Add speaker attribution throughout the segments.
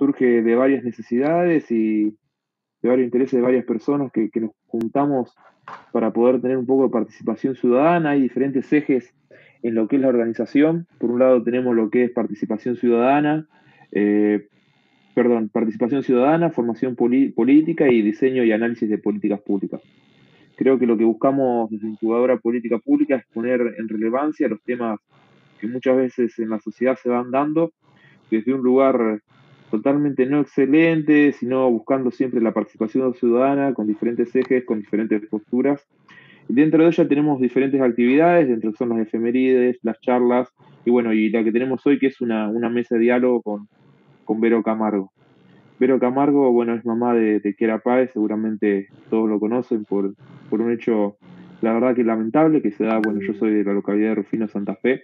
Speaker 1: surge de varias necesidades y de varios intereses de varias personas que nos juntamos para poder tener un poco de participación ciudadana. Hay diferentes ejes en lo que es la organización. Por un lado tenemos lo que es eh, participación ciudadana, formación política y diseño y análisis de políticas públicas. Creo que lo que buscamos desde Incubadora Política Pública es poner en relevancia los temas que muchas veces en la sociedad se van dando desde un lugar totalmente no excelente, sino buscando siempre la participación ciudadana con diferentes ejes, con diferentes posturas. Y dentro de ella tenemos diferentes actividades, dentro son las efemérides, las charlas, y bueno, y la que tenemos hoy que es una mesa de diálogo con Vero Camargo. Vero Camargo, bueno, es mamá de Kiara Páez, seguramente todos lo conocen por un hecho, la verdad que lamentable, que se da, bueno, yo soy de la localidad de Rufino, Santa Fe.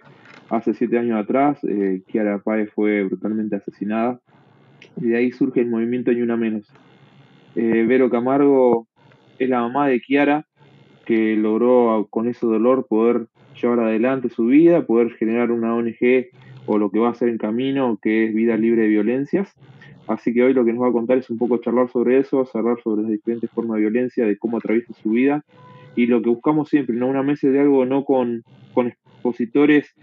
Speaker 1: Hace 7 años atrás, Kiara Páez fue brutalmente asesinada y de ahí surge el movimiento Ni Una Menos. Vero Camargo es la mamá de Kiara, que logró con ese dolor poder llevar adelante su vida, poder generar una ONG o lo que va a ser en camino, que es Vida Libre de Violencias. Así que hoy lo que nos va a contar es un poco charlar sobre eso, charlar sobre las diferentes formas de violencia, de cómo atraviesa su vida y lo que buscamos siempre, no una mesa de algo no con expositores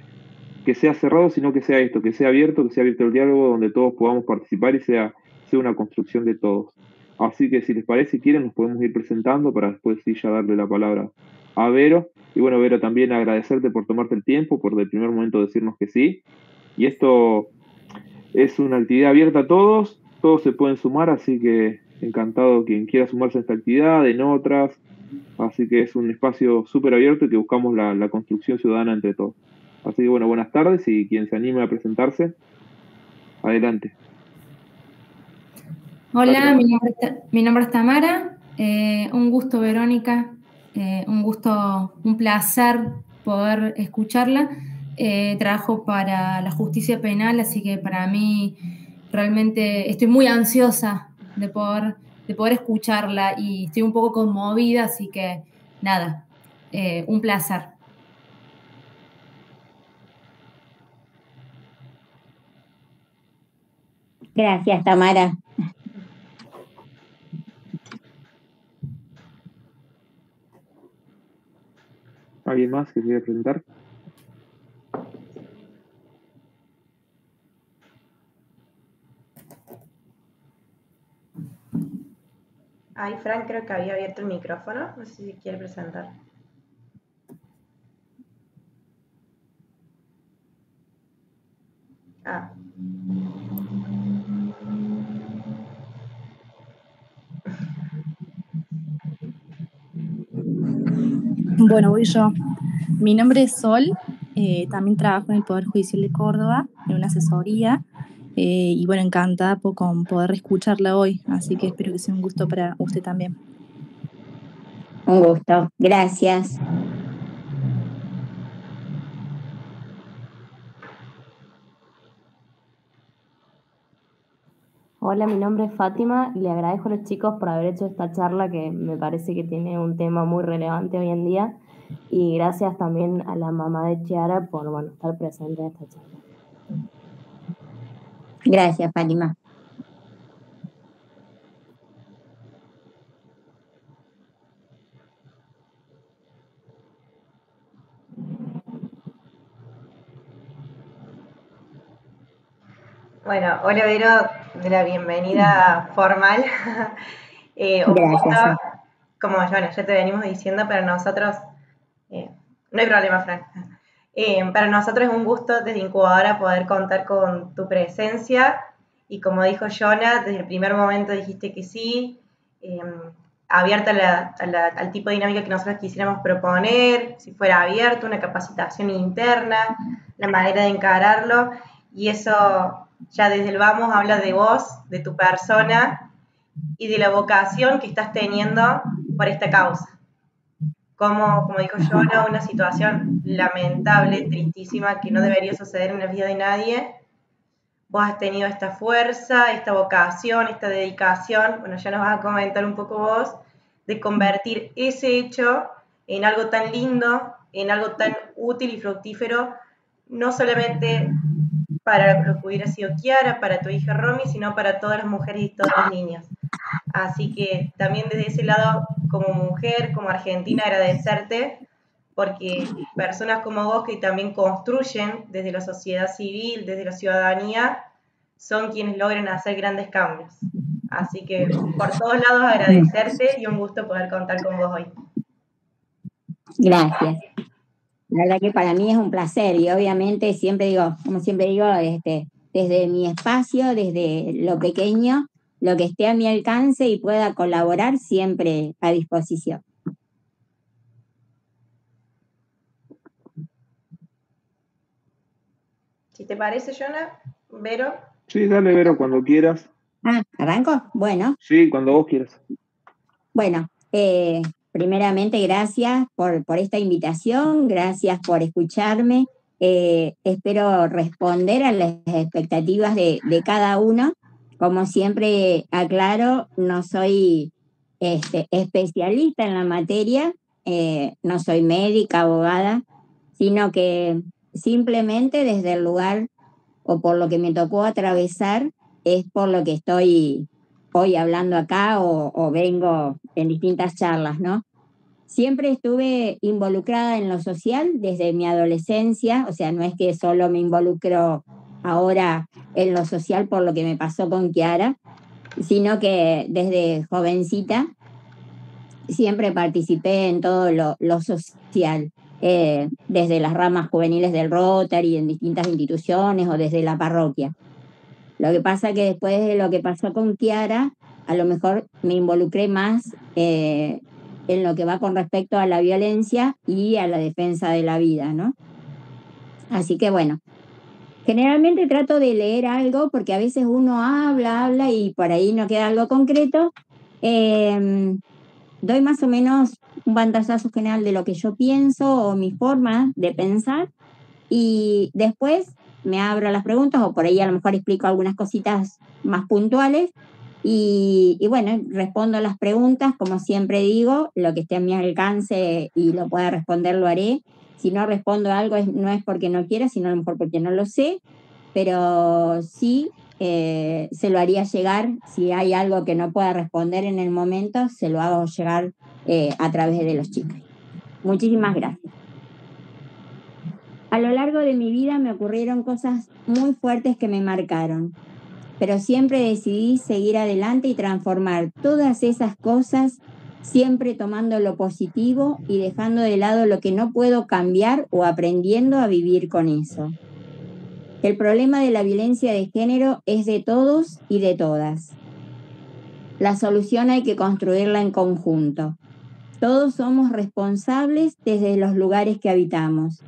Speaker 1: que sea cerrado, sino que sea esto, que sea abierto el diálogo donde todos podamos participar y sea una construcción de todos. Así que si les parece, si quieren, nos podemos ir presentando para después sí ya darle la palabra a Vero. Y bueno, Vero, también agradecerte por tomarte el tiempo, por del primer momento decirnos que sí. Y esto es una actividad abierta a todos, todos se pueden sumar, así que encantado quien quiera sumarse a esta actividad, en otras. Así que es un espacio súper abierto y que buscamos la construcción ciudadana entre todos. Así que bueno, buenas tardes y quien se anime a presentarse, adelante.
Speaker 2: Hola,
Speaker 1: Fátima.
Speaker 2: mi nombre es Tamara. Un gusto, Verónica. Un gusto, un placer poder escucharla. Trabajo para la justicia penal, así que para mí realmente estoy muy ansiosa de poder escucharla y estoy un poco conmovida, así que nada, un placer.
Speaker 3: Gracias, Tamara.
Speaker 1: ¿Alguien más que se quiera presentar?
Speaker 4: Ay, Frank, creo que había abierto el micrófono. No sé si quiere presentar. Ah.
Speaker 5: Bueno, voy yo. Mi nombre es Sol, también trabajo en el Poder Judicial de Córdoba, en una asesoría, y bueno, encantada con poder escucharla hoy, así que espero que sea un gusto para usted también.
Speaker 3: Un gusto, gracias.
Speaker 6: Hola, mi nombre es Fátima y le agradezco a los chicos por haber hecho esta charla que me parece que tiene un tema muy relevante hoy en día y gracias también a la mamá de Chiara por estar presente en esta charla.
Speaker 3: Gracias, Fátima.
Speaker 4: Bueno, hola Vero, de la bienvenida formal. Un gusto,
Speaker 3: Gracias.
Speaker 4: como bueno, ya te venimos diciendo, para nosotros, no hay problema, Frank. Para nosotros es un gusto desde Incubadora poder contar con tu presencia y como dijo Jonah, desde el primer momento dijiste que sí, abierta al tipo de dinámica que nosotros quisiéramos proponer, si fuera abierto, una capacitación interna, la manera de encararlo, y eso ya desde el vamos habla de vos, de tu persona y de la vocación que estás teniendo por esta causa. Como dijo Jonah, una situación lamentable, tristísima, que no debería suceder en la vida de nadie. Vos has tenido esta fuerza, esta vocación, esta dedicación, bueno, ya nos vas a comentar un poco vos, de convertir ese hecho en algo tan lindo, en algo tan útil y fructífero, no solamente para lo que hubiera sido Kiara, para tu hija Romy, sino para todas las mujeres y todas las niñas. Así que también desde ese lado, como mujer, como argentina, agradecerte, porque personas como vos que también construyen desde la sociedad civil, desde la ciudadanía, son quienes logran hacer grandes cambios. Así que por todos lados agradecerte y un gusto poder contar con vos hoy.
Speaker 3: Gracias. La verdad que para mí es un placer y obviamente siempre digo, como siempre digo, desde mi espacio, desde lo pequeño, lo que esté a mi alcance y pueda colaborar, siempre a disposición.
Speaker 4: Si te parece, Jonah, Vero.
Speaker 1: Sí, dale, Vero, cuando quieras.
Speaker 3: ¿Arranco? Bueno.
Speaker 1: Sí, cuando vos quieras.
Speaker 3: Bueno, primeramente gracias por esta invitación, gracias por escucharme. Espero responder a las expectativas de cada uno. Como siempre aclaro, no soy especialista en la materia, no soy médica, abogada, sino que simplemente desde el lugar o por lo que me tocó atravesar es por lo que estoy hoy hablando acá o vengo en distintas charlas, ¿no? Siempre estuve involucrada en lo social desde mi adolescencia, o sea, no es que solo me involucro ahora en lo social por lo que me pasó con Kiara, sino que desde jovencita siempre participé en todo lo social, desde las ramas juveniles del Rotary, en distintas instituciones o desde la parroquia. Lo que pasa que después de lo que pasó con Kiara, a lo mejor me involucré más en lo que va con respecto a la violencia y a la defensa de la vida, ¿no? Así que bueno, generalmente trato de leer algo porque a veces uno habla y por ahí no queda algo concreto. Doy más o menos un pantallazo general de lo que yo pienso o mi forma de pensar y después me abro a las preguntas o por ahí a lo mejor explico algunas cositas más puntuales y bueno, respondo a las preguntas, como siempre digo, lo que esté a mi alcance y lo pueda responder lo haré. Si no respondo a algo no es porque no quiera, sino a lo mejor porque no lo sé, pero sí se lo haría llegar. Si hay algo que no pueda responder en el momento, se lo hago llegar a través de los chicos. Muchísimas gracias. A lo largo de mi vida me ocurrieron cosas muy fuertes que me marcaron, pero siempre decidí seguir adelante y transformar todas esas cosas, siempre tomando lo positivo y dejando de lado lo que no puedo cambiar o aprendiendo a vivir con eso. El problema de la violencia de género es de todos y de todas. La solución hay que construirla en conjunto. Todos somos responsables desde los lugares que habitamos.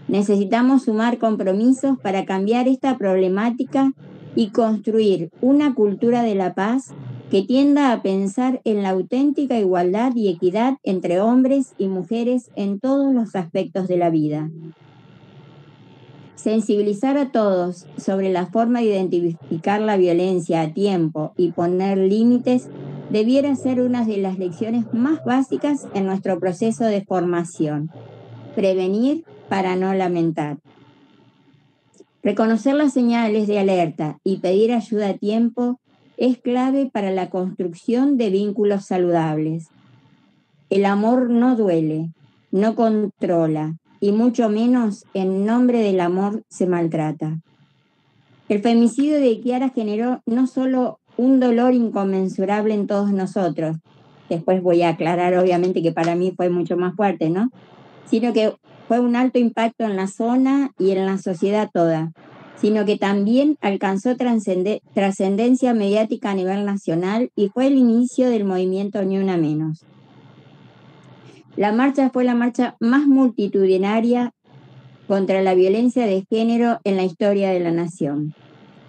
Speaker 3: Necesitamos sumar compromisos para cambiar esta problemática y construir una cultura de la paz que tienda a pensar en la auténtica igualdad y equidad entre hombres y mujeres en todos los aspectos de la vida. Sensibilizar a todos sobre la forma de identificar la violencia a tiempo y poner límites debiera ser una de las lecciones más básicas en nuestro proceso de formación. Prevenir para no lamentar. Reconocer las señales de alerta y pedir ayuda a tiempo es clave para la construcción de vínculos saludables. El amor no duele, no controla y mucho menos en nombre del amor se maltrata. El femicidio de Kiara generó no solo un dolor inconmensurable en todos nosotros, después voy a aclarar obviamente que para mí fue mucho más fuerte, ¿no? Sino que fue un alto impacto en la zona y en la sociedad toda, sino que también alcanzó trascendencia mediática a nivel nacional y fue el inicio del movimiento Ni Una Menos. La marcha fue la marcha más multitudinaria contra la violencia de género en la historia de la nación.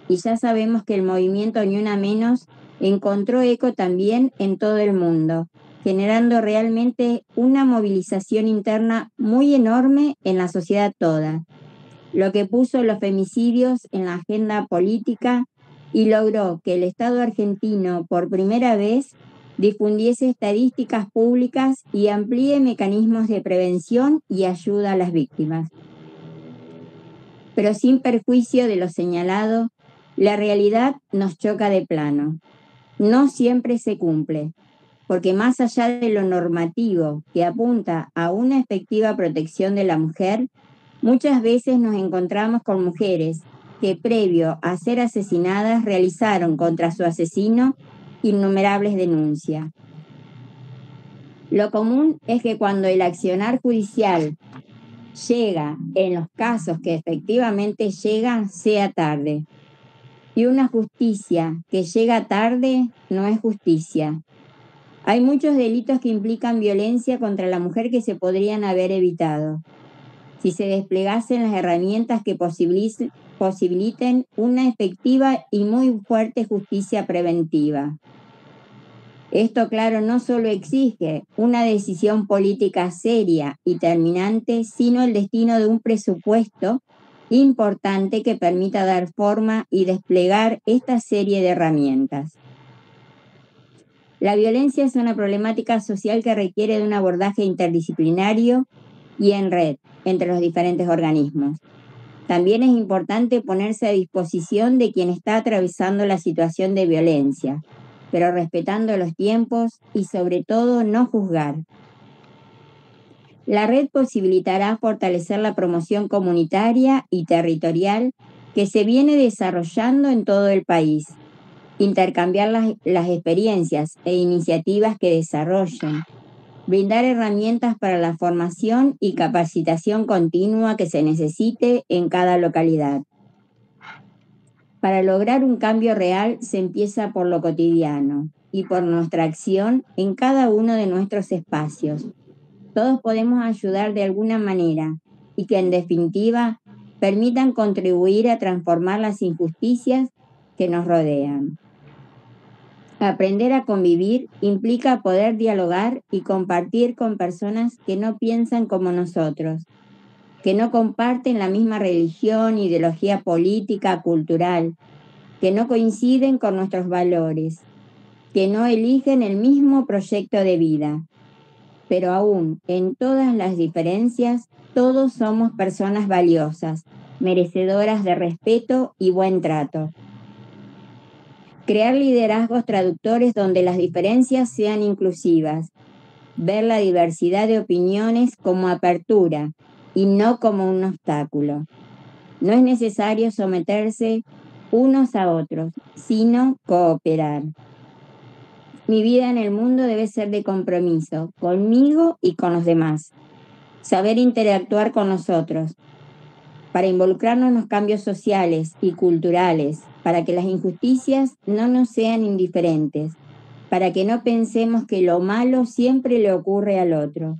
Speaker 3: Y ya sabemos que el movimiento Ni Una Menos encontró eco también en todo el mundo, generando realmente una movilización interna muy enorme en la sociedad toda, lo que puso los femicidios en la agenda política y logró que el Estado argentino por primera vez difundiese estadísticas públicas y amplíe mecanismos de prevención y ayuda a las víctimas. pero sin perjuicio de lo señalado, la realidad nos choca de plano. No siempre se cumple, porque más allá de lo normativo que apunta a una efectiva protección de la mujer, muchas veces nos encontramos con mujeres que previo a ser asesinadas realizaron contra su asesino innumerables denuncias. Lo común es que cuando el accionar judicial llega, en los casos que efectivamente llega, sea tarde. Y una justicia que llega tarde no es justicia. Hay muchos delitos que implican violencia contra la mujer que se podrían haber evitado si se desplegasen las herramientas que posibiliten una efectiva y muy fuerte justicia preventiva. Esto, claro, no solo exige una decisión política seria y terminante, sino el destino de un presupuesto importante que permita dar forma y desplegar esta serie de herramientas. La violencia es una problemática social que requiere de un abordaje interdisciplinario y en red entre los diferentes organismos. También es importante ponerse a disposición de quien está atravesando la situación de violencia, pero respetando los tiempos y sobre todo no juzgar. La red posibilitará fortalecer la promoción comunitaria y territorial que se viene desarrollando en todo el país, intercambiar las experiencias e iniciativas que desarrollen, brindar herramientas para la formación y capacitación continua que se necesite en cada localidad. Para lograr un cambio real se empieza por lo cotidiano y por nuestra acción en cada uno de nuestros espacios. Todos podemos ayudar de alguna manera y que en definitiva permitan contribuir a transformar las injusticias que nos rodean. Aprender a convivir implica poder dialogar y compartir con personas que no piensan como nosotros, que no comparten la misma religión, ideología política, cultural, que no coinciden con nuestros valores, que no eligen el mismo proyecto de vida. Pero aún en todas las diferencias, todos somos personas valiosas, merecedoras de respeto y buen trato. Crear liderazgos traductores donde las diferencias sean inclusivas. Ver la diversidad de opiniones como apertura y no como un obstáculo. No es necesario someterse unos a otros, sino cooperar. Mi vida en el mundo debe ser de compromiso, conmigo y con los demás. Saber interactuar con los otros, para involucrarnos en los cambios sociales y culturales, para que las injusticias no nos sean indiferentes, para que no pensemos que lo malo siempre le ocurre al otro.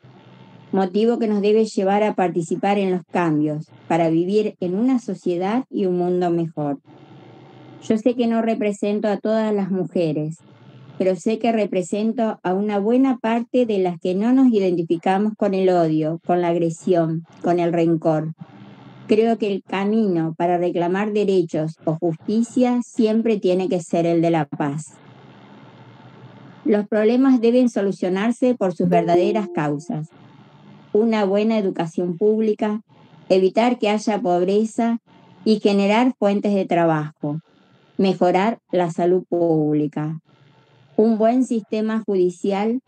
Speaker 3: Motivo que nos debe llevar a participar en los cambios, para vivir en una sociedad y un mundo mejor. Yo sé que no represento a todas las mujeres, pero sé que represento a una buena parte de las que no nos identificamos con el odio, con la agresión, con el rencor. Creo que el camino para reclamar derechos o justicia siempre tiene que ser el de la paz. Los problemas deben solucionarse por sus verdaderas causas. Una buena educación pública, evitar que haya pobreza y generar fuentes de trabajo, mejorar la salud pública. Un buen sistema judicial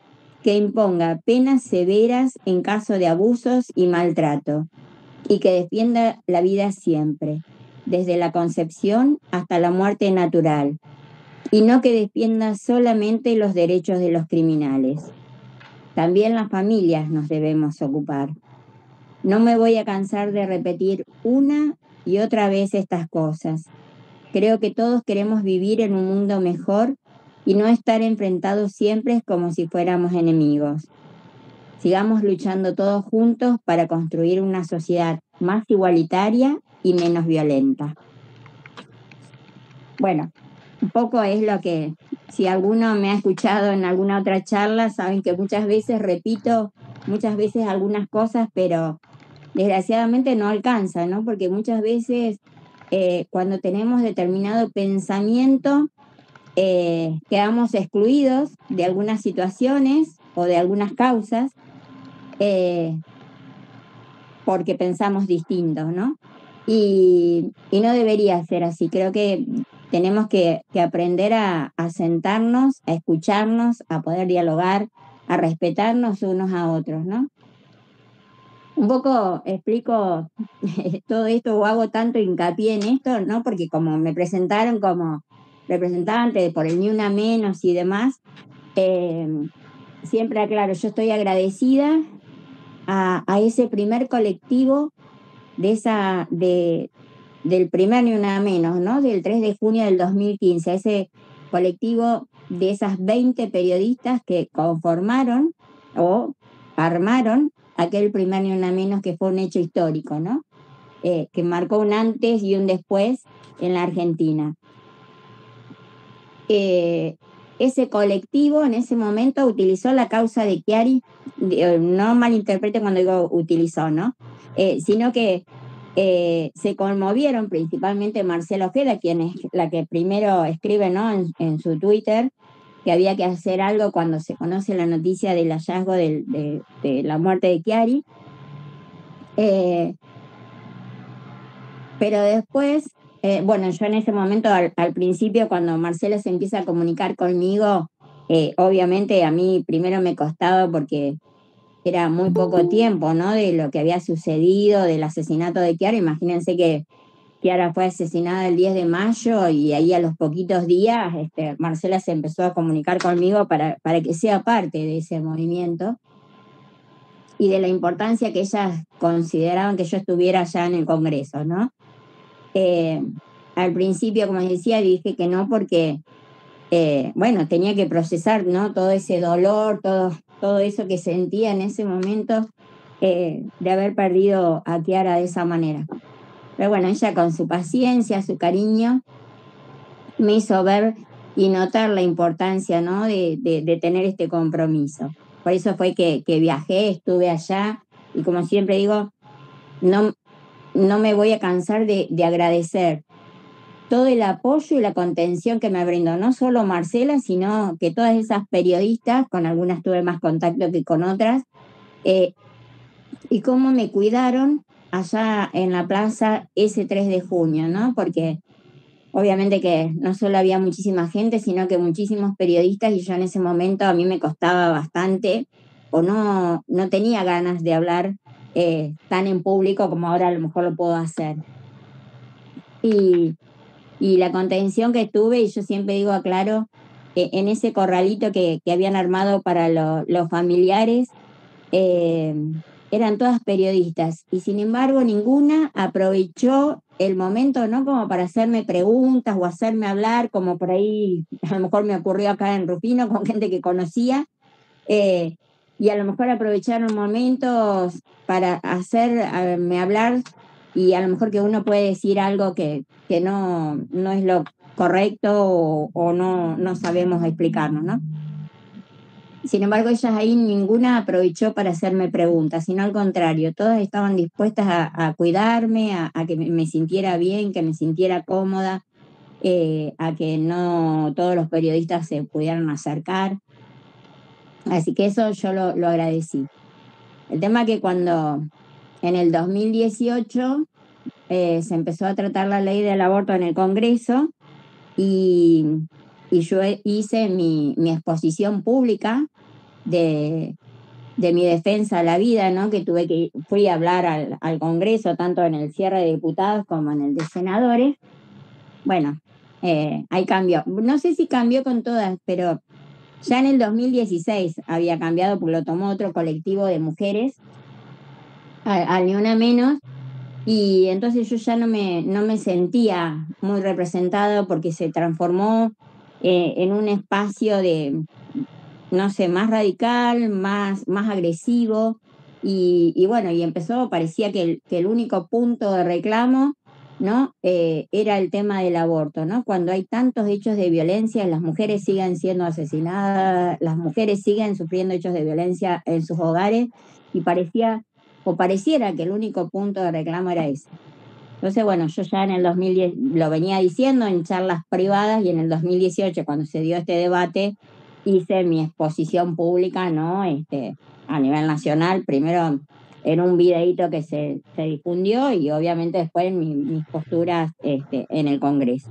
Speaker 3: que imponga penas severas en caso de abusos y maltrato y que defienda la vida siempre, desde la concepción hasta la muerte natural, y no que defienda solamente los derechos de los criminales. También las familias nos debemos ocupar. No me voy a cansar de repetir una y otra vez estas cosas. Creo que todos queremos vivir en un mundo mejor y no estar enfrentados siempre como si fuéramos enemigos. Sigamos luchando todos juntos para construir una sociedad más igualitaria y menos violenta. Bueno, un poco es lo que, si alguno me ha escuchado en alguna otra charla, saben que muchas veces repito algunas cosas, pero desgraciadamente no alcanza, ¿no? Porque muchas veces cuando tenemos determinado pensamiento, quedamos excluidos de algunas situaciones o de algunas causas porque pensamos distinto, ¿no? y no debería ser así. Creo que tenemos que aprender a sentarnos, a escucharnos, a poder dialogar, a respetarnos unos a otros, ¿no? Un poco explico todo esto o hago tanto hincapié en esto, ¿no? Porque como me presentaron como representante por el Ni Una Menos y demás, siempre aclaro, yo estoy agradecida a ese primer colectivo del primer Ni Una Menos, ¿no? Del 3 de junio del 2015, a ese colectivo de esas 20 periodistas que conformaron o armaron aquel primer Ni Una Menos, que fue un hecho histórico, ¿no? Que marcó un antes y un después en la Argentina. Ese colectivo en ese momento utilizó la causa de Chiari, no malinterprete cuando digo utilizó, ¿no? Sino que se conmovieron principalmente Marcela Ojeda, quien es la que primero escribe, ¿no? en su Twitter, que había que hacer algo cuando se conoce la noticia del hallazgo de la muerte de Chiari. Pero después, bueno, yo en ese momento, al principio, cuando Marcela se empieza a comunicar conmigo, obviamente a mí primero me costaba porque era muy poco tiempo, ¿no? De lo que había sucedido, del asesinato de Chiara. Imagínense que Chiara fue asesinada el 10 de mayo y ahí a los poquitos días Marcela se empezó a comunicar conmigo para que sea parte de ese movimiento y de la importancia que ellas consideraban que yo estuviera allá en el Congreso, ¿no? Al principio, como decía, dije que no porque, bueno, tenía que procesar, ¿no? Todo ese dolor, todo eso que sentía en ese momento de haber perdido a Chiara de esa manera. Pero bueno, ella con su paciencia, su cariño, me hizo ver y notar la importancia, ¿no? de tener este compromiso. Por eso fue que viajé, estuve allá y como siempre digo, no me voy a cansar de agradecer todo el apoyo y la contención que me brindó, no solo Marcela, sino que todas esas periodistas, con algunas tuve más contacto que con otras, y cómo me cuidaron allá en la plaza ese 3 de junio, ¿no? Porque obviamente que no solo había muchísima gente, sino que muchísimos periodistas y yo en ese momento a mí me costaba bastante o no tenía ganas de hablar tan en público como ahora a lo mejor lo puedo hacer. Y la contención que tuve, y yo siempre digo, aclaro, en ese corralito que habían armado para los familiares, eran todas periodistas y sin embargo ninguna aprovechó el momento, ¿no? Como para hacerme preguntas o hacerme hablar, como por ahí a lo mejor me ocurrió acá en Rufino con gente que conocía, y a lo mejor aprovecharon momentos para hacerme hablar y a lo mejor que uno puede decir algo que no es lo correcto o no sabemos explicarnos, ¿no? Sin embargo, ellas ahí ninguna aprovechó para hacerme preguntas, sino al contrario, todas estaban dispuestas a cuidarme, a que me sintiera bien, que me sintiera cómoda, a que no todos los periodistas se pudieran acercar. Así que eso yo lo agradecí. El tema que cuando en el 2018 se empezó a tratar la ley del aborto en el Congreso y yo hice mi exposición pública de mi defensa a la vida, ¿no? Que fui a hablar al Congreso, tanto en el cierre de diputados como en el de senadores. Bueno, ahí cambió. No sé si cambió con todas, pero ya en el 2016 había cambiado porque lo tomó otro colectivo de mujeres, al Ni Una Menos, y entonces yo ya no me sentía muy representada porque se transformó en un espacio de, no sé, más radical, más agresivo, y bueno, y parecía que el único punto de reclamo, ¿no? Era el tema del aborto, ¿no? Cuando hay tantos hechos de violencia, las mujeres siguen siendo asesinadas, las mujeres siguen sufriendo hechos de violencia en sus hogares, y pareciera que el único punto de reclamo era ese. Entonces, bueno, yo ya en el 2010 lo venía diciendo en charlas privadas y en el 2018, cuando se dio este debate, hice mi exposición pública, ¿no? A nivel nacional, primero en un videíto que se difundió y obviamente después mis posturas en el Congreso.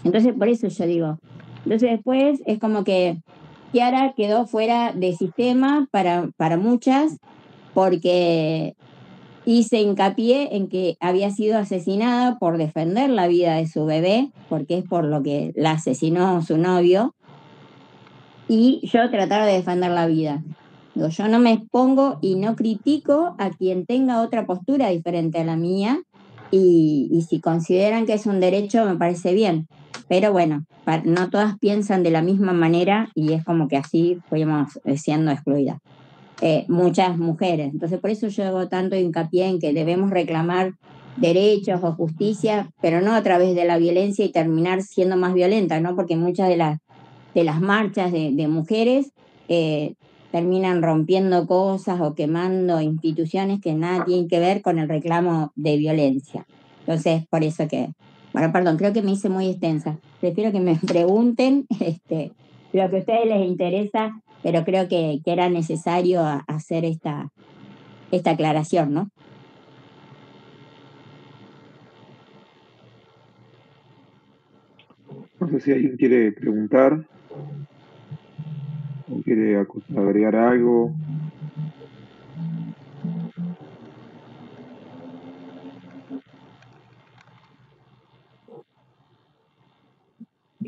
Speaker 3: Entonces, por eso yo digo, entonces después es como que Chiara quedó fuera de sistema para muchas, porque hice hincapié en que había sido asesinada por defender la vida de su bebé, porque es por lo que la asesinó su novio, y yo trataba de defender la vida. Digo, yo no me expongo y no critico a quien tenga otra postura diferente a la mía, y si consideran que es un derecho me parece bien, pero bueno, no todas piensan de la misma manera y es como que así fuimos siendo excluidas. Muchas mujeres. Entonces, por eso yo hago tanto hincapié en que debemos reclamar derechos o justicia, pero no a través de la violencia y terminar siendo más violentas, ¿no? Porque muchas de las marchas de mujeres terminan rompiendo cosas o quemando instituciones que nada tienen que ver con el reclamo de violencia. Entonces, por eso bueno, perdón, creo que me hice muy extensa. Prefiero que me pregunten lo que a ustedes les interesa, pero creo que era necesario hacer esta aclaración, ¿no?
Speaker 1: No sé si alguien quiere preguntar o quiere agregar algo.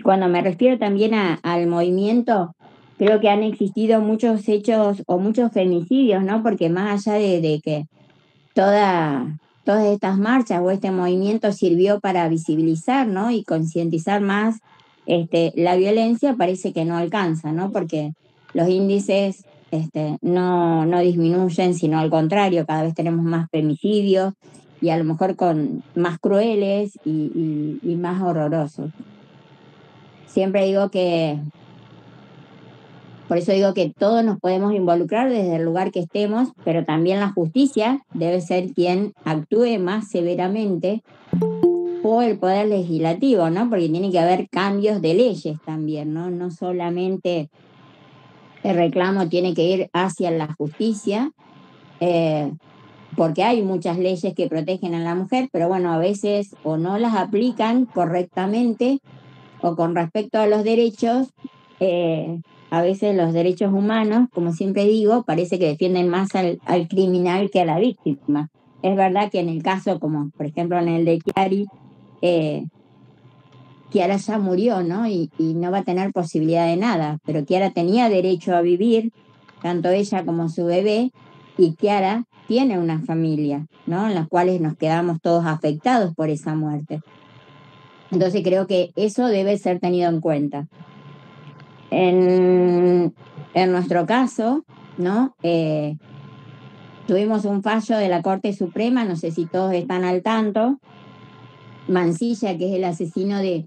Speaker 3: Cuando me refiero también al movimiento, creo que han existido muchos hechos o muchos femicidios, ¿no? Porque más allá de que todas estas marchas o este movimiento sirvió para visibilizar, ¿no? Y concientizar más la violencia, parece que no alcanza, ¿no? Porque los índices no disminuyen, sino al contrario, cada vez tenemos más femicidios y a lo mejor con más crueles y más horrorosos. Siempre digo por eso digo que todos nos podemos involucrar desde el lugar que estemos, pero también la justicia debe ser quien actúe más severamente, o el poder legislativo, ¿no? Porque tiene que haber cambios de leyes también, ¿no? No solamente el reclamo tiene que ir hacia la justicia, porque hay muchas leyes que protegen a la mujer, pero bueno, a veces o no las aplican correctamente o con respecto a los derechos, a veces los derechos humanos, como siempre digo, parece que defienden más al criminal que a la víctima. Es verdad que en el caso, como por ejemplo en el de Chiara ya murió, ¿no? Y no va a tener posibilidad de nada, pero Chiara tenía derecho a vivir, tanto ella como su bebé, y Chiara tiene una familia, ¿no? En las cuales nos quedamos todos afectados por esa muerte. Entonces creo que eso debe ser tenido en cuenta. En nuestro caso, ¿no? Tuvimos un fallo de la Corte Suprema, no sé si todos están al tanto. Mansilla, que es el asesino de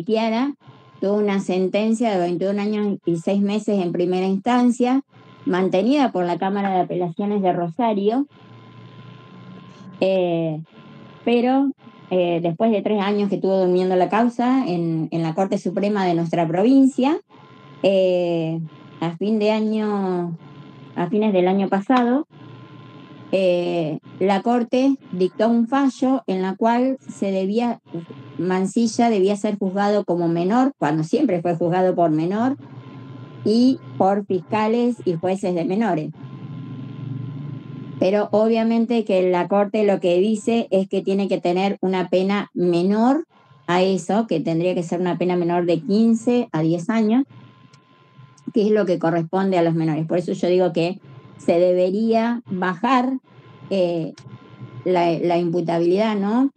Speaker 3: Chiara, tuvo una sentencia de 21 años y 6 meses en primera instancia, mantenida por la Cámara de Apelaciones de Rosario, pero después de 3 años que estuvo durmiendo la causa en la Corte Suprema de nuestra provincia, a fines del año pasado, la Corte dictó un fallo en la cual Mansilla debía ser juzgado como menor, cuando siempre fue juzgado por menor, y por fiscales y jueces de menores. Pero obviamente que la Corte lo que dice es que tiene que tener una pena menor a eso, que tendría que ser una pena menor de 15 a 10 años, que es lo que corresponde a los menores. Por eso yo digo que se debería bajar la imputabilidad, ¿no?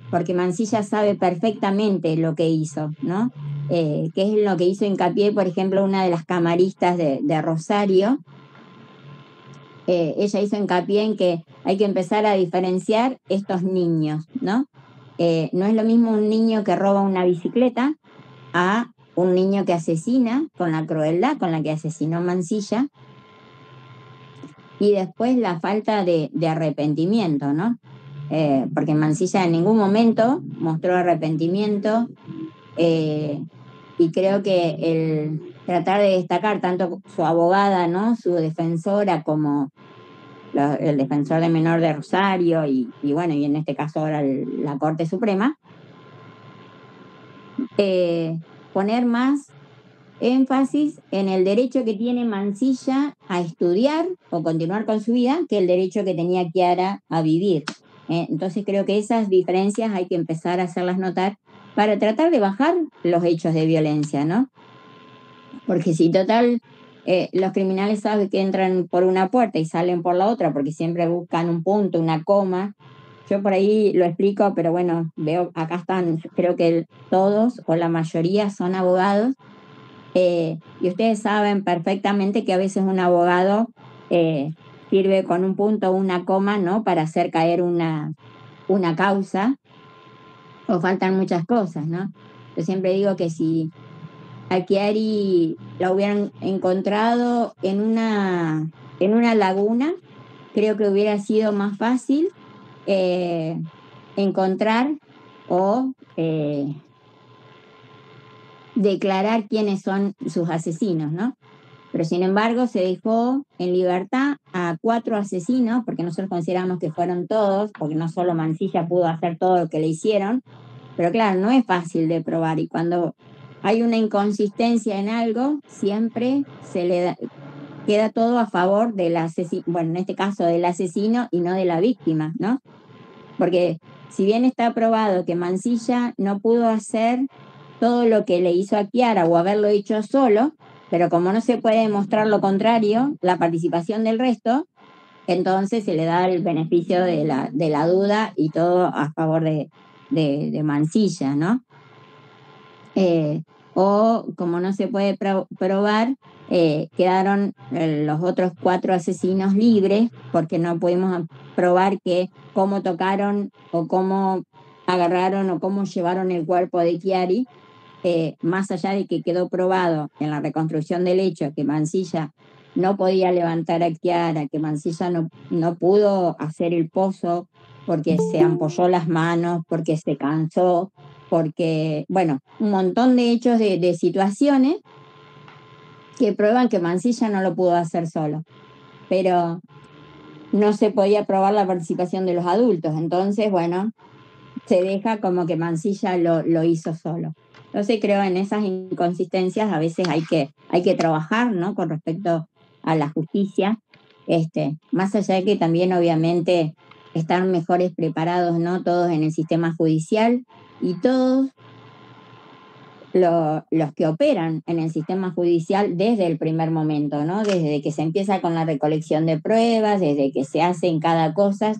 Speaker 3: Porque Mansilla sabe perfectamente lo que hizo, ¿no? Que es lo que hizo hincapié, por ejemplo, una de las camaristas de Rosario. Ella hizo hincapié en que hay que empezar a diferenciar estos niños, ¿no? No es lo mismo un niño que roba una bicicleta a un niño que asesina con la crueldad con la que asesinó Mansilla, y después la falta de arrepentimiento, ¿no? Porque Mansilla en ningún momento mostró arrepentimiento, y creo que el tratar de destacar tanto su abogada, ¿no? Su defensora, como el defensor de menor de Rosario y bueno, y en este caso ahora la Corte Suprema, poner más énfasis en el derecho que tiene Mansilla a estudiar o continuar con su vida que el derecho que tenía Chiara a vivir. Entonces creo que esas diferencias hay que empezar a hacerlas notar para tratar de bajar los hechos de violencia, ¿no? Porque si total, los criminales saben que entran por una puerta y salen por la otra porque siempre buscan un punto, una coma. Yo por ahí lo explico, pero bueno, veo acá están, creo que todos o la mayoría son abogados, y ustedes saben perfectamente que a veces un abogado sirve con un punto o una coma, ¿no? Para hacer caer una causa, o faltan muchas cosas, ¿no? Yo siempre digo que si a Chiari la hubieran encontrado en una laguna, creo que hubiera sido más fácil encontrar o declarar quiénes son sus asesinos, ¿no? Pero sin embargo se dejó en libertad a 4 asesinos, porque nosotros consideramos que fueron todos, porque no solo Mansilla pudo hacer todo lo que le hicieron, pero claro, no es fácil de probar, y cuando hay una inconsistencia en algo, siempre se le queda todo a favor del asesino, bueno, en este caso del asesino y no de la víctima, ¿no? Porque si bien está probado que Mansilla no pudo hacer todo lo que le hizo a Chiara o haberlo hecho solo, pero como no se puede demostrar lo contrario, la participación del resto, entonces se le da el beneficio de la duda y todo a favor de Mansilla, ¿no? O como no se puede probar, quedaron los otros 4 asesinos libres porque no pudimos probar que cómo tocaron o cómo agarraron o cómo llevaron el cuerpo de Chiari, más allá de que quedó probado en la reconstrucción del hecho que Mansilla no podía levantar a Chiara, que Mansilla no pudo hacer el pozo porque se ampolló las manos, porque se cansó, porque, bueno, un montón de hechos de situaciones que prueban que Mansilla no lo pudo hacer solo, pero no se podía probar la participación de los adultos, entonces, bueno, se deja como que Mansilla lo hizo solo. Entonces creo en esas inconsistencias a veces hay que trabajar, ¿no? Con respecto a la justicia, más allá de que también obviamente están mejores preparados, ¿no? Todos en el sistema judicial y todos los que operan en el sistema judicial desde el primer momento, ¿no? Desde que se empieza con la recolección de pruebas, desde que se hace en cada cosa,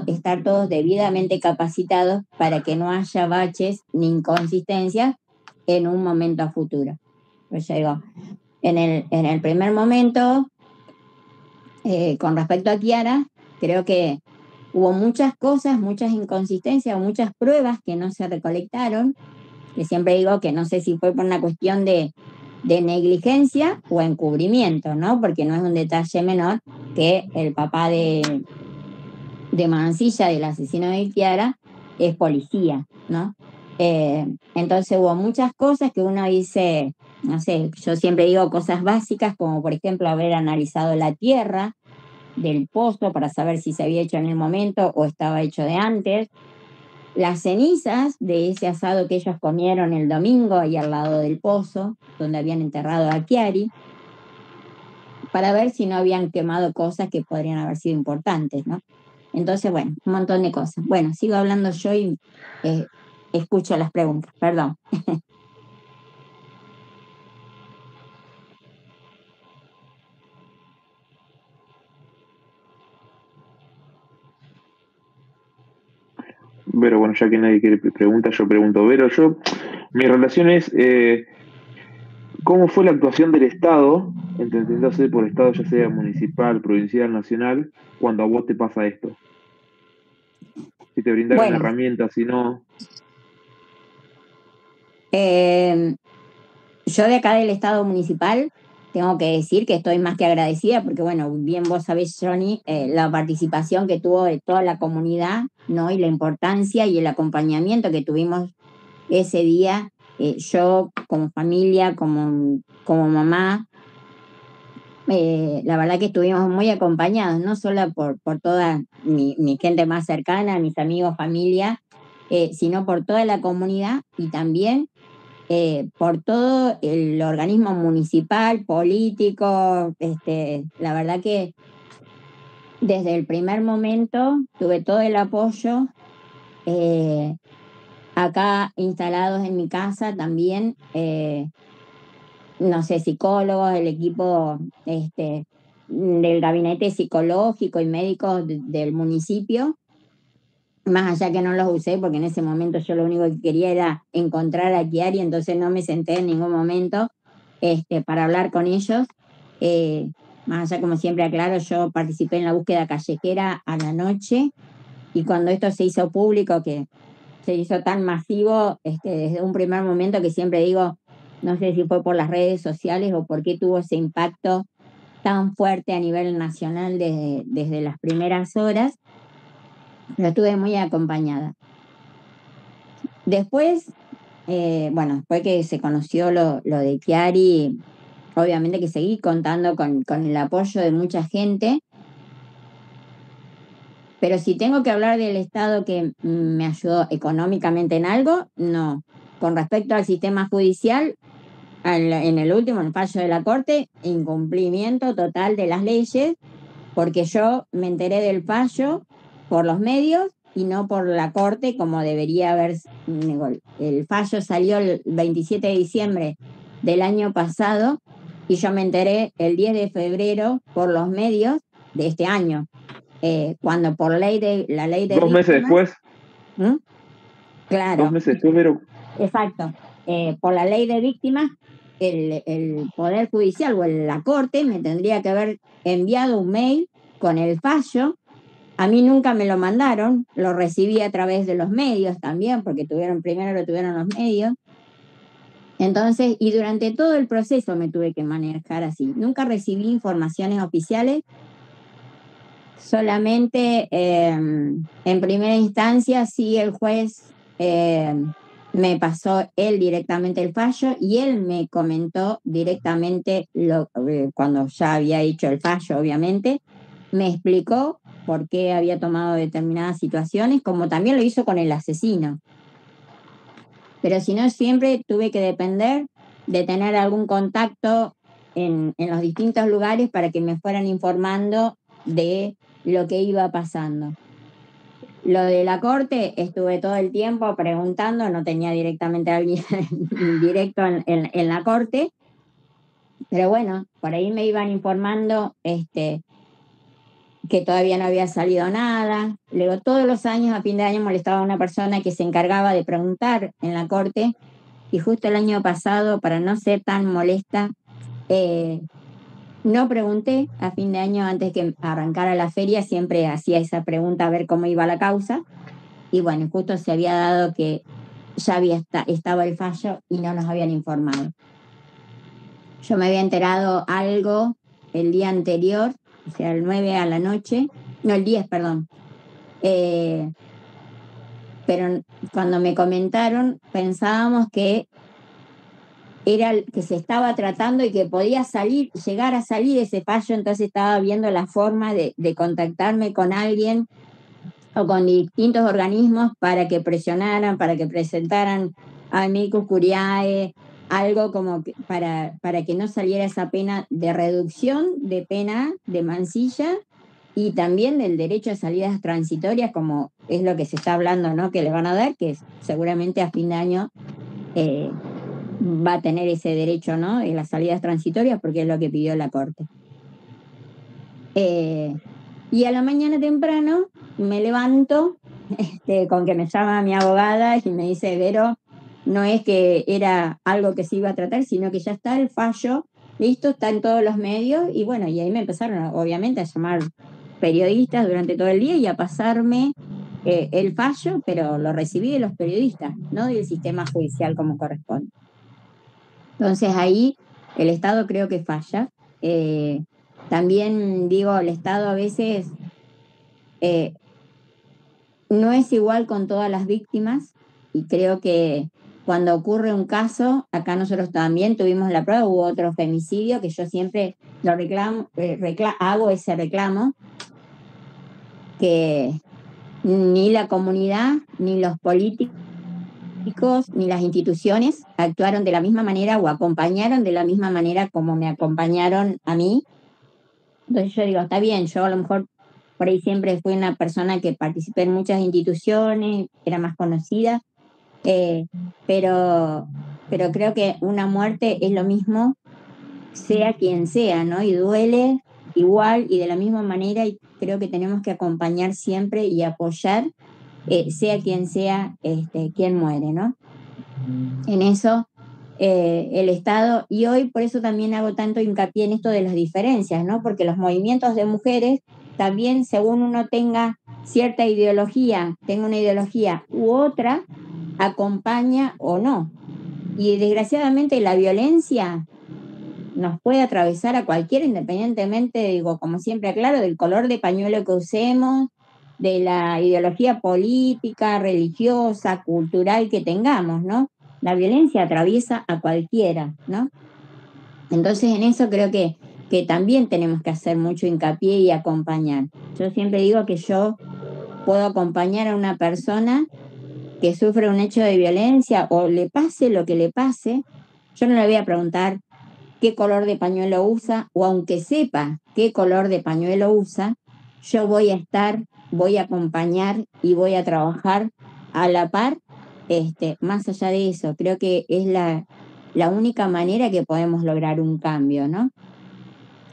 Speaker 3: estar todos debidamente capacitados para que no haya baches ni inconsistencias en un momento a futuro. Pues yo digo, en el primer momento, con respecto a Chiara, creo que hubo muchas cosas, muchas inconsistencias, muchas pruebas que no se recolectaron, que siempre digo que no sé si fue por una cuestión de negligencia o encubrimiento, ¿no? Porque no es un detalle menor que el papá de Mansilla, del asesino de Chiara, es policía, ¿no? Entonces hubo muchas cosas que uno dice, no sé, yo siempre digo cosas básicas, como por ejemplo haber analizado la tierra del pozo para saber si se había hecho en el momento o estaba hecho de antes, las cenizas de ese asado que ellos comieron el domingo ahí al lado del pozo, donde habían enterrado a Chiari, para ver si no habían quemado cosas que podrían haber sido importantes, ¿no? Entonces, bueno, un montón de cosas. Bueno, sigo hablando yo y escucho las preguntas, perdón.
Speaker 1: Pero bueno, ya que nadie quiere preguntar, yo pregunto. Vero, mi relación es, ¿cómo fue la actuación del Estado, entendiéndose por Estado ya sea municipal, provincial, nacional, cuando a vos te pasa esto? Si te brindaron
Speaker 3: Bueno,
Speaker 1: herramientas, si no...
Speaker 3: yo de acá del Estado municipal tengo que decir que estoy más que agradecida porque, bueno, bien vos sabés, Johnny, la participación que tuvo de toda la comunidad, ¿no? Y la importancia y el acompañamiento que tuvimos ese día, yo como familia, como mamá, La verdad que estuvimos muy acompañados, no solo por toda mi gente más cercana, mis amigos, familia, sino por toda la comunidad y también por todo el organismo municipal, político. La verdad que desde el primer momento tuve todo el apoyo. Acá instalados en mi casa también, no sé, psicólogos, el equipo del gabinete psicológico y médico del municipio, más allá que no los usé porque en ese momento yo lo único que quería era encontrar a Chiari, entonces no me senté en ningún momento para hablar con ellos. Más allá, como siempre aclaro, yo participé en la búsqueda callejera a la noche, y cuando esto se hizo público, que se hizo tan masivo, desde un primer momento, que siempre digo, no sé si fue por las redes sociales o por qué tuvo ese impacto tan fuerte a nivel nacional desde las primeras horas, pero estuve muy acompañada. Después, después que se conoció lo de Chiari, obviamente que seguí contando con el apoyo de mucha gente, pero si tengo que hablar del Estado que me ayudó económicamente en algo, no. Con respecto al sistema judicial, en el último, en el fallo de la Corte, incumplimiento total de las leyes, porque yo me enteré del fallo por los medios y no por la Corte, como debería haber. El fallo salió el 27 de diciembre del año pasado y yo me enteré el 10 de febrero por los medios de este año, cuando por la ley de
Speaker 1: 2 meses después.
Speaker 3: Claro.
Speaker 1: 2 meses después, pero...
Speaker 3: Exacto. Por la ley de víctimas, el Poder Judicial o la Corte me tendría que haber enviado un mail con el fallo. A mí nunca me lo mandaron, lo recibí a través de los medios también, porque primero lo tuvieron los medios. Entonces, y durante todo el proceso me tuve que manejar así. Nunca recibí informaciones oficiales, solamente en primera instancia sí el juez me pasó él directamente el fallo y él me comentó directamente cuando ya había hecho el fallo, obviamente, me explicó por qué había tomado determinadas situaciones, como también lo hizo con el asesino. Pero si no, siempre tuve que depender de tener algún contacto en los distintos lugares para que me fueran informando de lo que iba pasando. Lo de la Corte, estuve todo el tiempo preguntando, no tenía directamente a alguien directo en la Corte, pero bueno, por ahí me iban informando que todavía no había salido nada. Luego, todos los años, a fin de año, molestaba a una persona que se encargaba de preguntar en la Corte, y justo el año pasado, para no ser tan molesta, no pregunté a fin de año. Antes que arrancara la feria, siempre hacía esa pregunta a ver cómo iba la causa, y bueno, justo se había dado que ya estaba el fallo y no nos habían informado. Yo me había enterado algo el día anterior, o sea, el 9 a la noche, no, el 10, perdón. Pero cuando me comentaron, pensábamos que era el que se estaba tratando y que podía llegar a salir ese fallo, entonces estaba viendo la forma de contactarme con alguien o con distintos organismos para que presionaran, para que presentaran a amicus curiae, algo como para que no saliera esa pena de reducción de pena de Mansilla, y también del derecho a salidas transitorias, como es lo que se está hablando, ¿no?, que le van a dar, que seguramente a fin de año va a tener ese derecho, ¿no?, de las salidas transitorias, porque es lo que pidió la Corte. Y a la mañana temprano me levanto con que me llama mi abogada y me dice: Vero, no es que era algo que se iba a tratar, sino que ya está el fallo, listo, está en todos los medios. Y bueno, y ahí me empezaron obviamente a llamar periodistas durante todo el día y a pasarme el fallo, pero lo recibí de los periodistas, no del sistema judicial como corresponde. Entonces ahí el Estado creo que falla. También digo, el Estado a veces no es igual con todas las víctimas, y creo que cuando ocurre un caso, acá nosotros también tuvimos la prueba, hubo otro femicidio, que yo siempre lo hago ese reclamo, que ni la comunidad, ni los políticos, ni las instituciones actuaron de la misma manera o acompañaron de la misma manera como me acompañaron a mí. Entonces yo digo, está bien, yo a lo mejor por ahí siempre fui una persona que participé en muchas instituciones, era más conocida, pero creo que una muerte es lo mismo, sea quien sea, ¿no? Y duele igual y de la misma manera, y creo que tenemos que acompañar siempre y apoyar, sea quien sea quien muere, ¿no? En eso el Estado, y hoy por eso también hago tanto hincapié en esto de las diferencias, ¿no? Porque los movimientos de mujeres también, según uno tenga cierta ideología, tenga una ideología u otra, acompaña o no. Y desgraciadamente la violencia nos puede atravesar a cualquiera, independientemente, digo, como siempre aclaro, del color de pañuelo que usemos, de la ideología política, religiosa, cultural que tengamos, ¿no? La violencia atraviesa a cualquiera, ¿no? Entonces en eso creo que también tenemos que hacer mucho hincapié y acompañar. Yo siempre digo que yo puedo acompañar a una persona que sufre un hecho de violencia o le pase lo que le pase, yo no le voy a preguntar qué color de pañuelo usa, o aunque sepa qué color de pañuelo usa, yo voy a acompañar y voy a trabajar a la par. Más allá de eso, creo que es la única manera que podemos lograr un cambio, ¿no?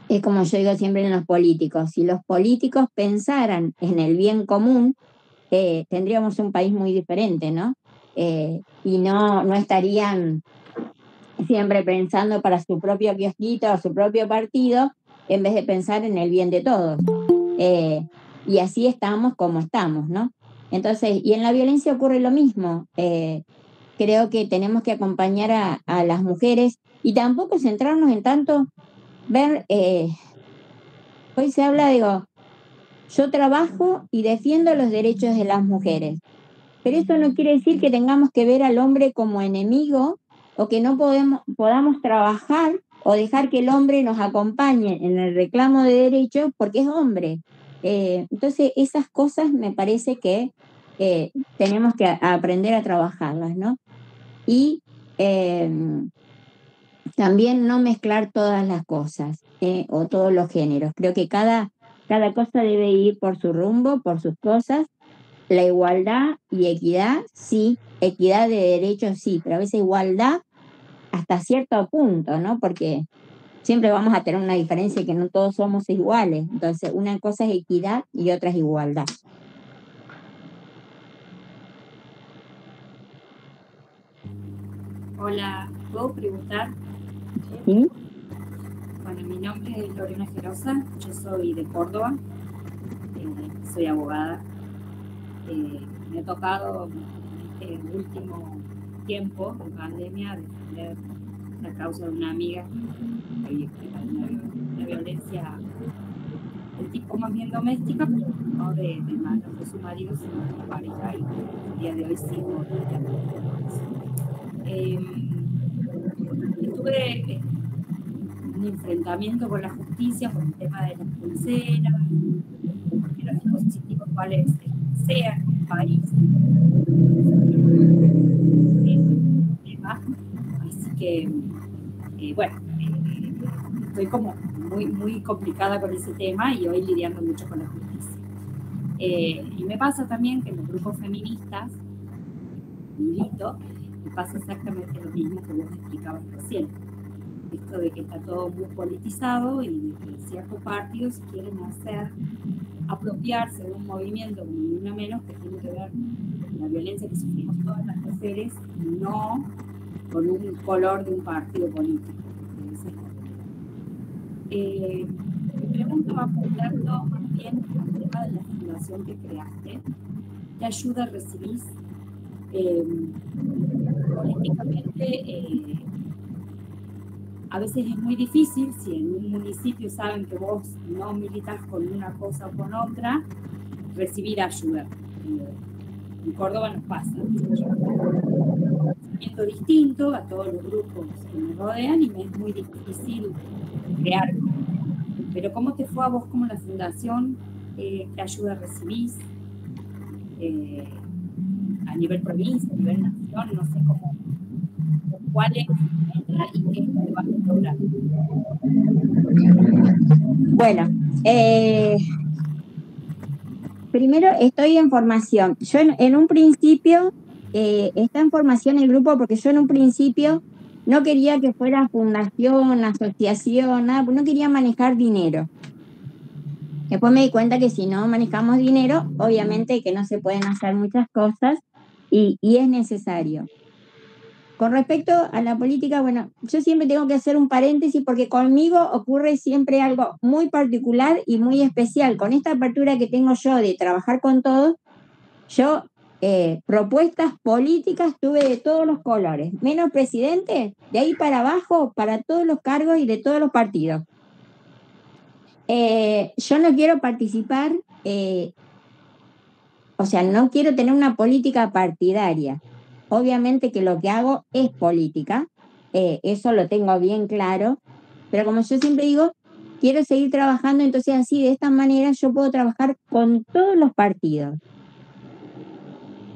Speaker 3: Es como yo digo siempre en los políticos, si los políticos pensaran en el bien común, tendríamos un país muy diferente, ¿no? Y no estarían siempre pensando para su propio kiosquito o su propio partido, en vez de pensar en el bien de todos. Y así estamos como estamos, ¿no? Entonces, y en la violencia ocurre lo mismo. Creo que tenemos que acompañar a las mujeres y tampoco centrarnos en tanto ver, hoy se habla, digo, yo trabajo y defiendo los derechos de las mujeres, pero eso no quiere decir que tengamos que ver al hombre como enemigo o que no podamos trabajar o dejar que el hombre nos acompañe en el reclamo de derechos porque es hombre. Entonces esas cosas me parece que tenemos que aprender a trabajarlas, ¿no? Y también no mezclar todas las cosas o todos los géneros. Creo que cada cosa debe ir por su rumbo, por sus cosas. La igualdad y equidad, sí, equidad de derechos, sí, pero a veces igualdad hasta cierto punto, ¿no? Porque siempre vamos a tener una diferencia y que no todos somos iguales. Entonces, una cosa es equidad y otra es igualdad.
Speaker 7: Hola, ¿puedo preguntar?
Speaker 3: ¿Sí?
Speaker 7: Bueno, mi nombre es Lorena Gerosa, yo soy de Córdoba, soy abogada. Me ha tocado en este último tiempo de pandemia defender la causa de una amiga que había una violencia de tipo más bien doméstica, pero no de manos de su marido, sino de la pareja, y el día de hoy sigo estuve en un enfrentamiento con la justicia por el tema de las pulseras, porque los dispositivos cuales sean en el país. Así que, bueno, estoy como muy complicada con ese tema y hoy lidiando mucho con la justicia. Y me pasa también que en los grupos feministas, milito, me pasa exactamente lo mismo que vos explicabas recién. Esto de que está todo muy politizado y de que ciertos partidos quieren apropiarse de un movimiento como ni una menos que tiene que ver con la violencia que sufrimos todas las mujeres, no con un color de un partido político. Mi pregunta va apuntando más bien al tema de la fundación que creaste. ¿Qué ayuda recibís? Políticamente, a veces es muy difícil, si en un municipio saben que vos no militas con una cosa o con otra, recibir ayuda. En Córdoba nos pasa. sentimiento distinto a todos los grupos que me rodean y me es muy difícil crear. Pero ¿cómo te fue a vos como la fundación? ¿Qué ayuda recibís? A nivel provincia, a nivel nación, no sé cómo, cuál es tu meta y qué es lo que vas a lograr.
Speaker 3: Bueno, primero estoy en formación. Yo en un principio, está en formación el grupo porque yo en un principio no quería que fuera fundación, asociación, nada, no quería manejar dinero. Después me di cuenta que si no manejamos dinero, obviamente que no se pueden hacer muchas cosas y es necesario. Con respecto a la política, bueno, yo siempre tengo que hacer un paréntesis porque conmigo ocurre siempre algo muy particular y muy especial. Con esta apertura que tengo yo de trabajar con todos, yo propuestas políticas tuve de todos los colores, menos presidente, de ahí para abajo, para todos los cargos y de todos los partidos. Yo no quiero participar, o sea, no quiero tener una política partidaria. Obviamente que lo que hago es política, eso lo tengo bien claro, pero como yo siempre digo, quiero seguir trabajando, entonces así de esta manera yo puedo trabajar con todos los partidos.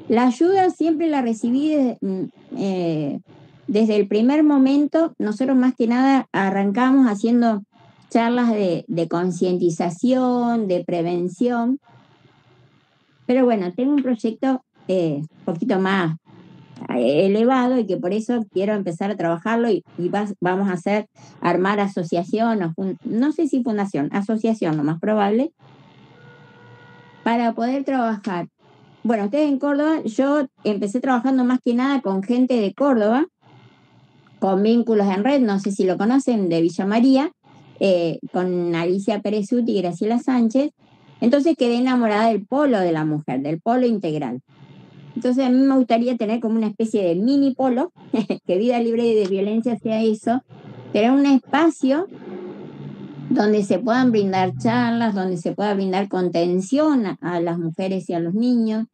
Speaker 3: La ayuda siempre la recibí desde el primer momento. Nosotros más que nada arrancamos haciendo charlas de concientización, de prevención, pero bueno, tengo un proyecto un poquito más elevado y que por eso quiero empezar a trabajarlo y vamos a armar asociación, no sé si fundación, asociación lo más probable, para poder trabajar. Bueno, ustedes en Córdoba, yo empecé trabajando más que nada con gente de Córdoba, con vínculos en red, no sé si lo conocen, de Villa María, con Alicia Perezuti y Graciela Sánchez. Entonces quedé enamorada del polo de la mujer, del polo integral. Entonces a mí me gustaría tener como una especie de mini polo, que Vida Libre de Violencia sea eso, tener un espacio donde se puedan brindar charlas, donde se pueda brindar contención a las mujeres y a los niños,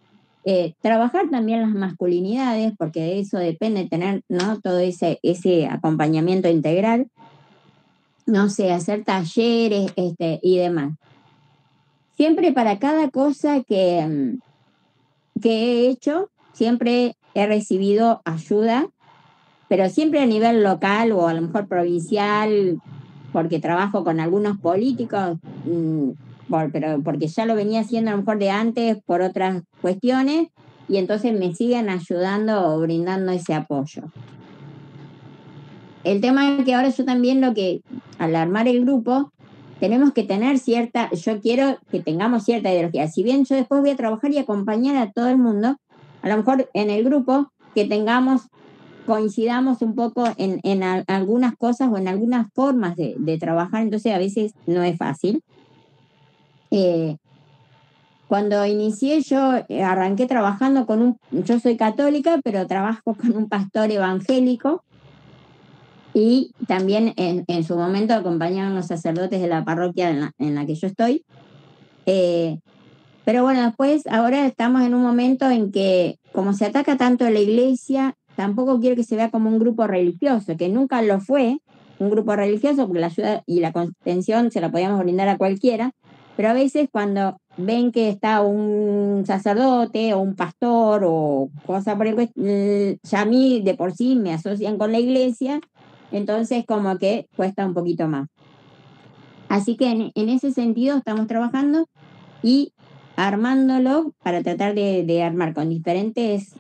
Speaker 3: trabajar también las masculinidades, porque de eso depende tener, ¿no?, todo ese acompañamiento integral, no sé, hacer talleres y demás. Siempre para cada cosa que he hecho, siempre he recibido ayuda, pero siempre a nivel local o a lo mejor provincial, porque trabajo con algunos políticos, pero porque ya lo venía haciendo a lo mejor de antes por otras cuestiones, y entonces me siguen ayudando o brindando ese apoyo. El tema es que ahora yo también al armar el grupo, tenemos que tener yo quiero que tengamos cierta ideología. Si bien yo después voy a trabajar y acompañar a todo el mundo, a lo mejor en el grupo que coincidamos un poco en algunas cosas o en algunas formas de trabajar, entonces a veces no es fácil. Cuando inicié yo arranqué trabajando yo soy católica, pero trabajo con un pastor evangélico y también en su momento acompañaban los sacerdotes de la parroquia en la que yo estoy. Pero bueno, después ahora estamos en un momento en que como se ataca tanto a la iglesia, tampoco quiero que se vea como un grupo religioso, que nunca lo fue, un grupo religioso, porque la ayuda y la contención se la podíamos brindar a cualquiera, pero a veces cuando ven que está un sacerdote o un pastor o cosa por el ya a mí de por sí me asocian con la iglesia, entonces como que cuesta un poquito más. Así que en ese sentido estamos trabajando y armándolo para tratar de armar con diferentes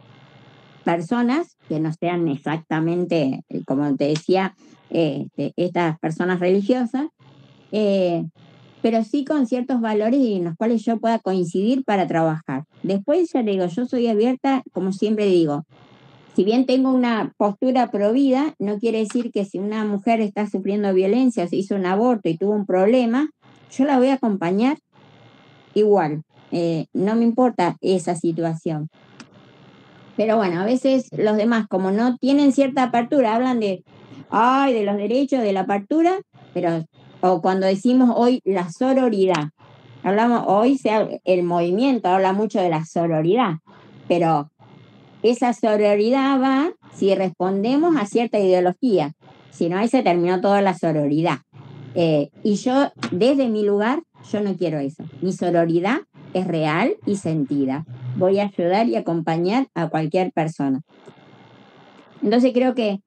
Speaker 3: personas que no sean exactamente, como te decía, estas personas religiosas, pero sí con ciertos valores en los cuales yo pueda coincidir para trabajar. Después ya le digo, yo soy abierta, como siempre digo, si bien tengo una postura pro vida, no quiere decir que si una mujer está sufriendo violencia o se hizo un aborto y tuvo un problema, yo la voy a acompañar igual. No me importa esa situación. Pero bueno, a veces los demás, como no tienen cierta apertura, hablan de los derechos, de la apertura, o cuando decimos hoy la sororidad. El movimiento habla mucho de la sororidad, pero esa sororidad va si respondemos a cierta ideología, si no ahí se terminó toda la sororidad. Y yo, desde mi lugar, yo no quiero eso. Mi sororidad es real y sentida. Voy a ayudar y acompañar a cualquier persona. Entonces creo que,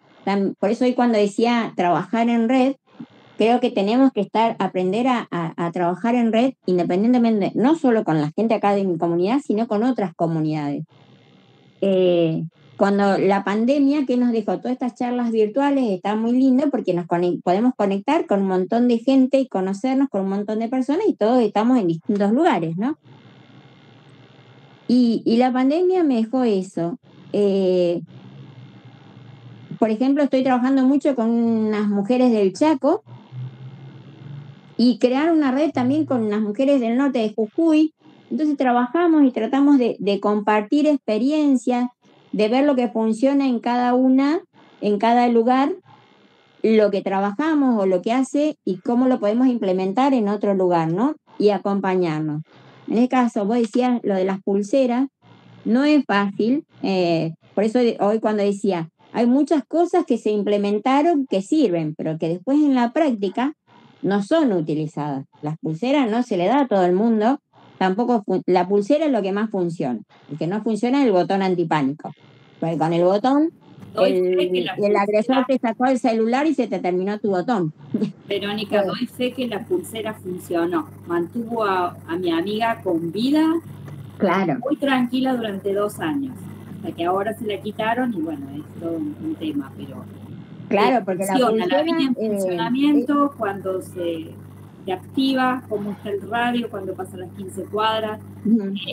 Speaker 3: por eso hoy cuando decía trabajar en red, creo que tenemos que aprender a trabajar en red independientemente, no solo con la gente acá de mi comunidad, sino con otras comunidades. Cuando la pandemia, ¿qué nos dejó? Todas estas charlas virtuales está muy lindo porque nos podemos conectar con un montón de gente y conocernos con un montón de personas y todos estamos en distintos lugares, ¿no? Y la pandemia me dejó eso. Por ejemplo, estoy trabajando mucho con unas mujeres del Chaco y crear una red también con unas mujeres del norte de Jujuy. Entonces trabajamos y tratamos de compartir experiencias, de ver lo que funciona en cada lugar, lo que trabajamos o lo que hace y cómo lo podemos implementar en otro lugar, ¿no? Y acompañarnos. En este caso, vos decías lo de las pulseras, no es fácil, por eso hoy cuando decía, hay muchas cosas que se implementaron que sirven, pero que después en la práctica no son utilizadas. Las pulseras no se le da a todo el mundo, tampoco la pulsera es lo que más funciona. El que no funciona es el botón antipánico. Porque con el botón, el agresor te sacó el celular y se te terminó tu botón.
Speaker 7: Verónica, doy fe que la pulsera funcionó. Mantuvo a mi amiga con vida,
Speaker 3: claro,
Speaker 7: muy tranquila durante 2 años. Hasta que ahora se la quitaron y bueno, es todo un tema, pero...
Speaker 3: Claro, porque la pulsera...
Speaker 7: La en funcionamiento, cuando se activa, cómo está el radio, cuando pasan las 15 cuadras.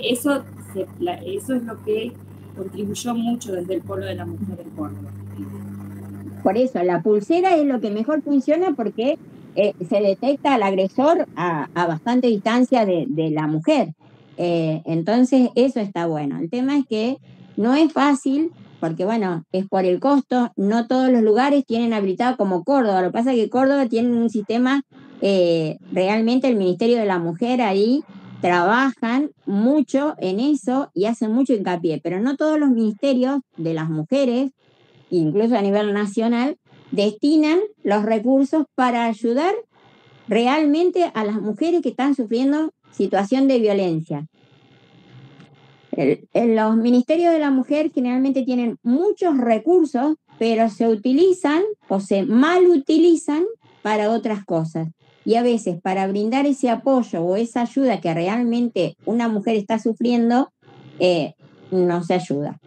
Speaker 7: Eso es lo que contribuyó mucho desde el Polo de la Mujer en Córdoba.
Speaker 3: Por eso, la pulsera es lo que mejor funciona porque se detecta al agresor a bastante distancia de la mujer. Entonces, eso está bueno. El tema es que no es fácil, porque bueno, es por el costo, no todos los lugares tienen habilitado como Córdoba. Lo que pasa es que Córdoba tiene un sistema, realmente el Ministerio de la Mujer ahí trabajan mucho en eso y hacen mucho hincapié, pero no todos los ministerios de las mujeres, incluso a nivel nacional, destinan los recursos para ayudar realmente a las mujeres que están sufriendo situación de violencia. Los ministerios de la mujer generalmente tienen muchos recursos, pero se utilizan o se mal utilizan para otras cosas. Y a veces para brindar ese apoyo o esa ayuda que realmente una mujer está sufriendo, no se ayuda.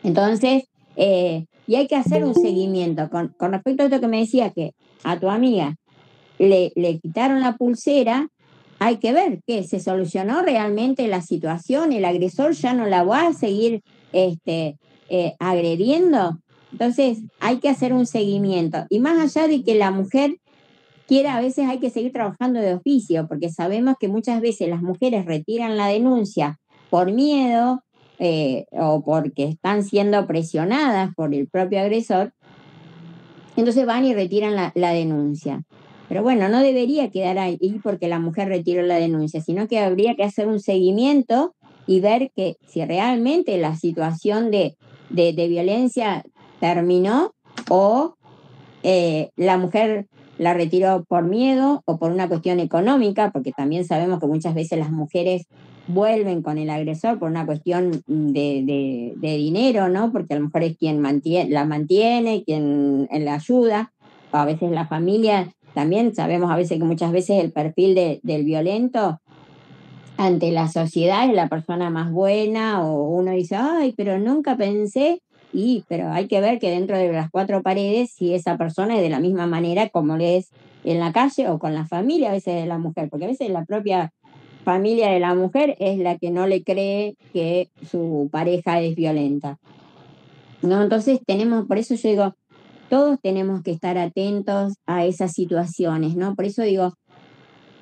Speaker 3: Entonces, y hay que hacer un seguimiento. Con respecto a esto que me decía, que a tu amiga le quitaron la pulsera, hay que ver que se solucionó realmente la situación, el agresor ya no la va a seguir agrediendo. Entonces, hay que hacer un seguimiento. Y más allá de que la mujer quiera, a veces hay que seguir trabajando de oficio, porque sabemos que muchas veces las mujeres retiran la denuncia por miedo o porque están siendo presionadas por el propio agresor, entonces van y retiran la denuncia. Pero bueno, no debería quedar ahí porque la mujer retiró la denuncia, sino que habría que hacer un seguimiento y ver que si realmente la situación de violencia terminó o la mujer la retiró por miedo o por una cuestión económica, porque también sabemos que muchas veces las mujeres vuelven con el agresor por una cuestión de dinero, ¿no? Porque a lo mejor es quien la mantiene, quien la ayuda, o a veces la familia. También sabemos a veces que muchas veces el perfil del violento ante la sociedad es la persona más buena, o uno dice, ay, pero nunca pensé, pero hay que ver que dentro de las 4 paredes si esa persona es de la misma manera como le es en la calle o con la familia a veces de la mujer, porque a veces la propia familia de la mujer es la que no le cree que su pareja es violenta, ¿no? Entonces por eso yo digo, todos tenemos que estar atentos a esas situaciones, ¿no? Por eso digo,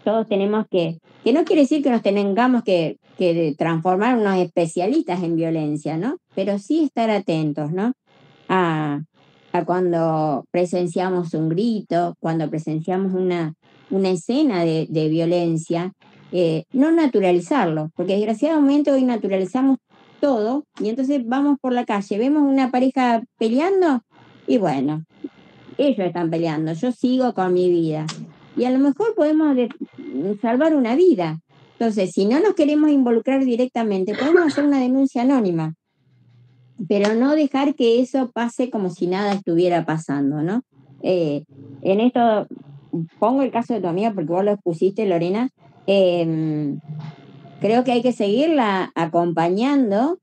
Speaker 3: todos tenemos que no quiere decir que nos tengamos que transformar en unos especialistas en violencia, ¿no? Pero sí estar atentos, ¿no? A cuando presenciamos un grito, cuando presenciamos una escena de violencia, no naturalizarlo, porque desgraciadamente hoy naturalizamos todo, y entonces vamos por la calle, vemos una pareja peleando, y bueno, ellos están peleando, yo sigo con mi vida. Y a lo mejor podemos salvar una vida. Entonces, si no nos queremos involucrar directamente, podemos hacer una denuncia anónima, pero no dejar que eso pase como si nada estuviera pasando, ¿no? En esto, pongo el caso de tu amiga porque vos lo expusiste, Lorena. Creo que hay que seguirla acompañando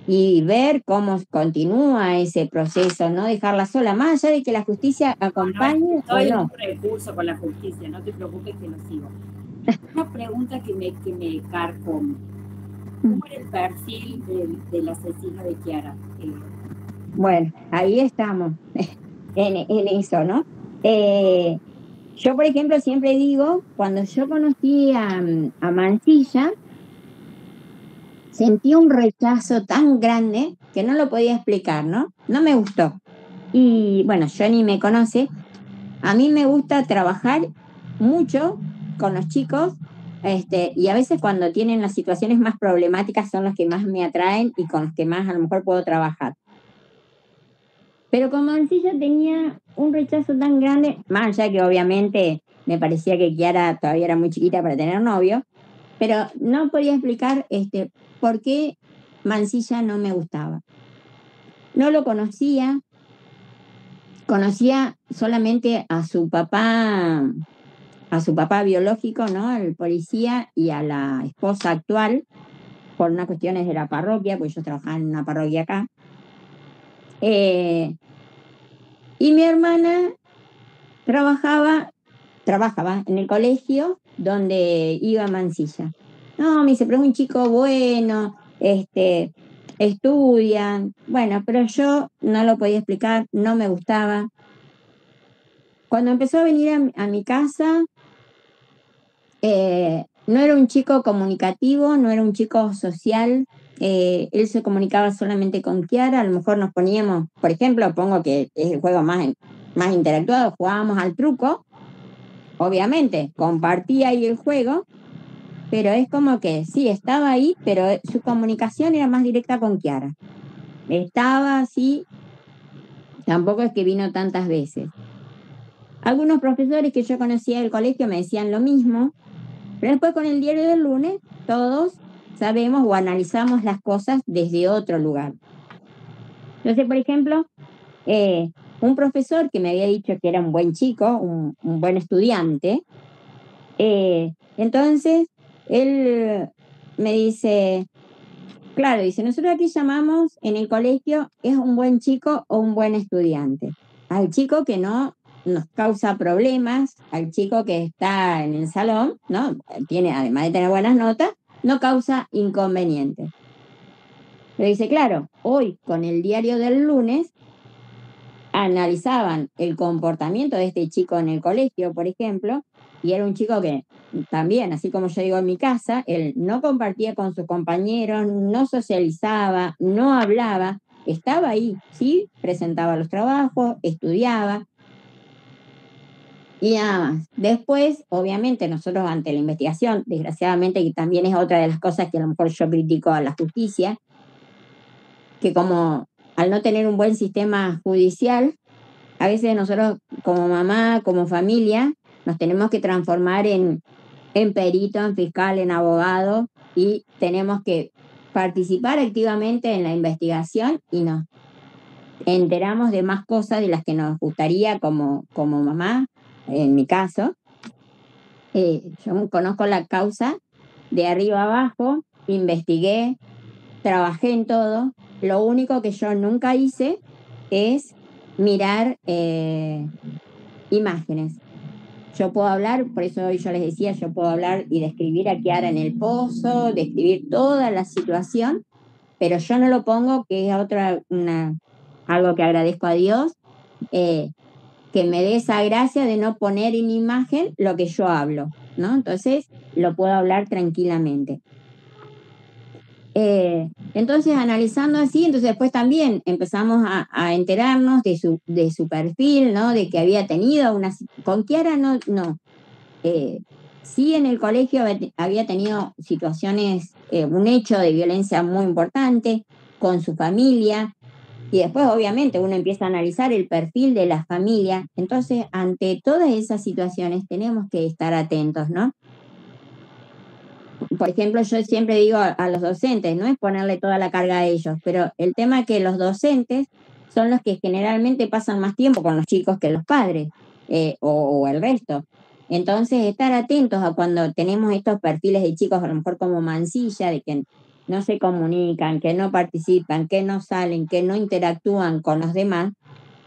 Speaker 3: y ver cómo continúa ese proceso, no dejarla sola, más allá de que la justicia acompañe
Speaker 7: Estoy
Speaker 3: o no.
Speaker 7: en un recurso con la justicia, no te preocupes que lo sigo. Una pregunta que me carcome. ¿Cómo era el perfil del asesino de Chiara?
Speaker 3: Bueno, ahí estamos, en eso, ¿no? Yo, por ejemplo, siempre digo, cuando yo conocí a Mansilla, sentí un rechazo tan grande que no lo podía explicar, ¿no? No me gustó. Y bueno, Johnny me conoce. A mí me gusta trabajar mucho con los chicos, y a veces cuando tienen las situaciones más problemáticas son los que más me atraen y con los que más a lo mejor puedo trabajar. Pero con Mansilla tenía un rechazo tan grande, más allá que obviamente me parecía que Chiara todavía era muy chiquita para tener novio, pero no podía explicar por qué Mansilla no me gustaba. No lo conocía solamente a su papá biológico, ¿no? El policía, y a la esposa actual, por unas cuestiones de la parroquia, porque yo trabajaba en una parroquia acá. Y mi hermana trabajaba en el colegio donde iba Mansilla. No, me dice, pero es un chico bueno, estudian. Bueno, pero yo no lo podía explicar, no me gustaba. Cuando empezó a venir a mi casa, no era un chico comunicativo, no era un chico social. Él se comunicaba solamente con Chiara. A lo mejor nos poníamos, por ejemplo, pongo que es el juego más interactuado, jugábamos al truco. Obviamente, compartía ahí el juego, pero es como que sí, estaba ahí, pero su comunicación era más directa con Chiara. Estaba así, tampoco es que vino tantas veces. Algunos profesores que yo conocía del colegio me decían lo mismo, pero después con el diario del lunes todos sabemos o analizamos las cosas desde otro lugar. Entonces, por ejemplo, un profesor que me había dicho que era un buen chico, un buen estudiante, entonces él me dice, claro, dice, nosotros aquí llamamos en el colegio, es un buen chico o un buen estudiante. Al chico que no nos causa problemas, al chico que está en el salón, ¿no? Tiene, además de tener buenas notas, no causa inconvenientes. Pero dice, claro, hoy con el diario del lunes analizaban el comportamiento de este chico en el colegio, por ejemplo, y era un chico que también, así como yo digo en mi casa, él no compartía con sus compañeros, no socializaba, no hablaba, estaba ahí, sí, presentaba los trabajos, estudiaba, y nada más. Después, obviamente, nosotros ante la investigación, desgraciadamente, que también es otra de las cosas que a lo mejor yo critico a la justicia, que como al no tener un buen sistema judicial, a veces nosotros como mamá, como familia, nos tenemos que transformar en perito, en fiscal, en abogado, y tenemos que participar activamente en la investigación y nos enteramos de más cosas de las que nos gustaría como mamá. En mi caso, yo conozco la causa de arriba a abajo, investigué, trabajé en todo. Lo único que yo nunca hice es mirar imágenes. Yo puedo hablar, por eso hoy yo les decía, yo puedo hablar y describir a Chiara en el pozo, describir toda la situación, pero yo no lo pongo, que es algo que agradezco a Dios, que me dé esa gracia de no poner en imagen lo que yo hablo, ¿no? Entonces lo puedo hablar tranquilamente. Entonces, analizando así, entonces después también empezamos a enterarnos de su perfil, ¿no? De que había tenido con Chiara no sí en el colegio había tenido situaciones, un hecho de violencia muy importante con su familia, y después obviamente uno empieza a analizar el perfil de la familia. Entonces, ante todas esas situaciones tenemos que estar atentos, ¿no? Por ejemplo, yo siempre digo a los docentes, no es ponerle toda la carga a ellos, pero el tema es que los docentes son los que generalmente pasan más tiempo con los chicos que los padres, o el resto. Entonces, estar atentos a cuando tenemos estos perfiles de chicos, a lo mejor como Mansilla, de que no se comunican, que no participan, que no salen, que no interactúan con los demás,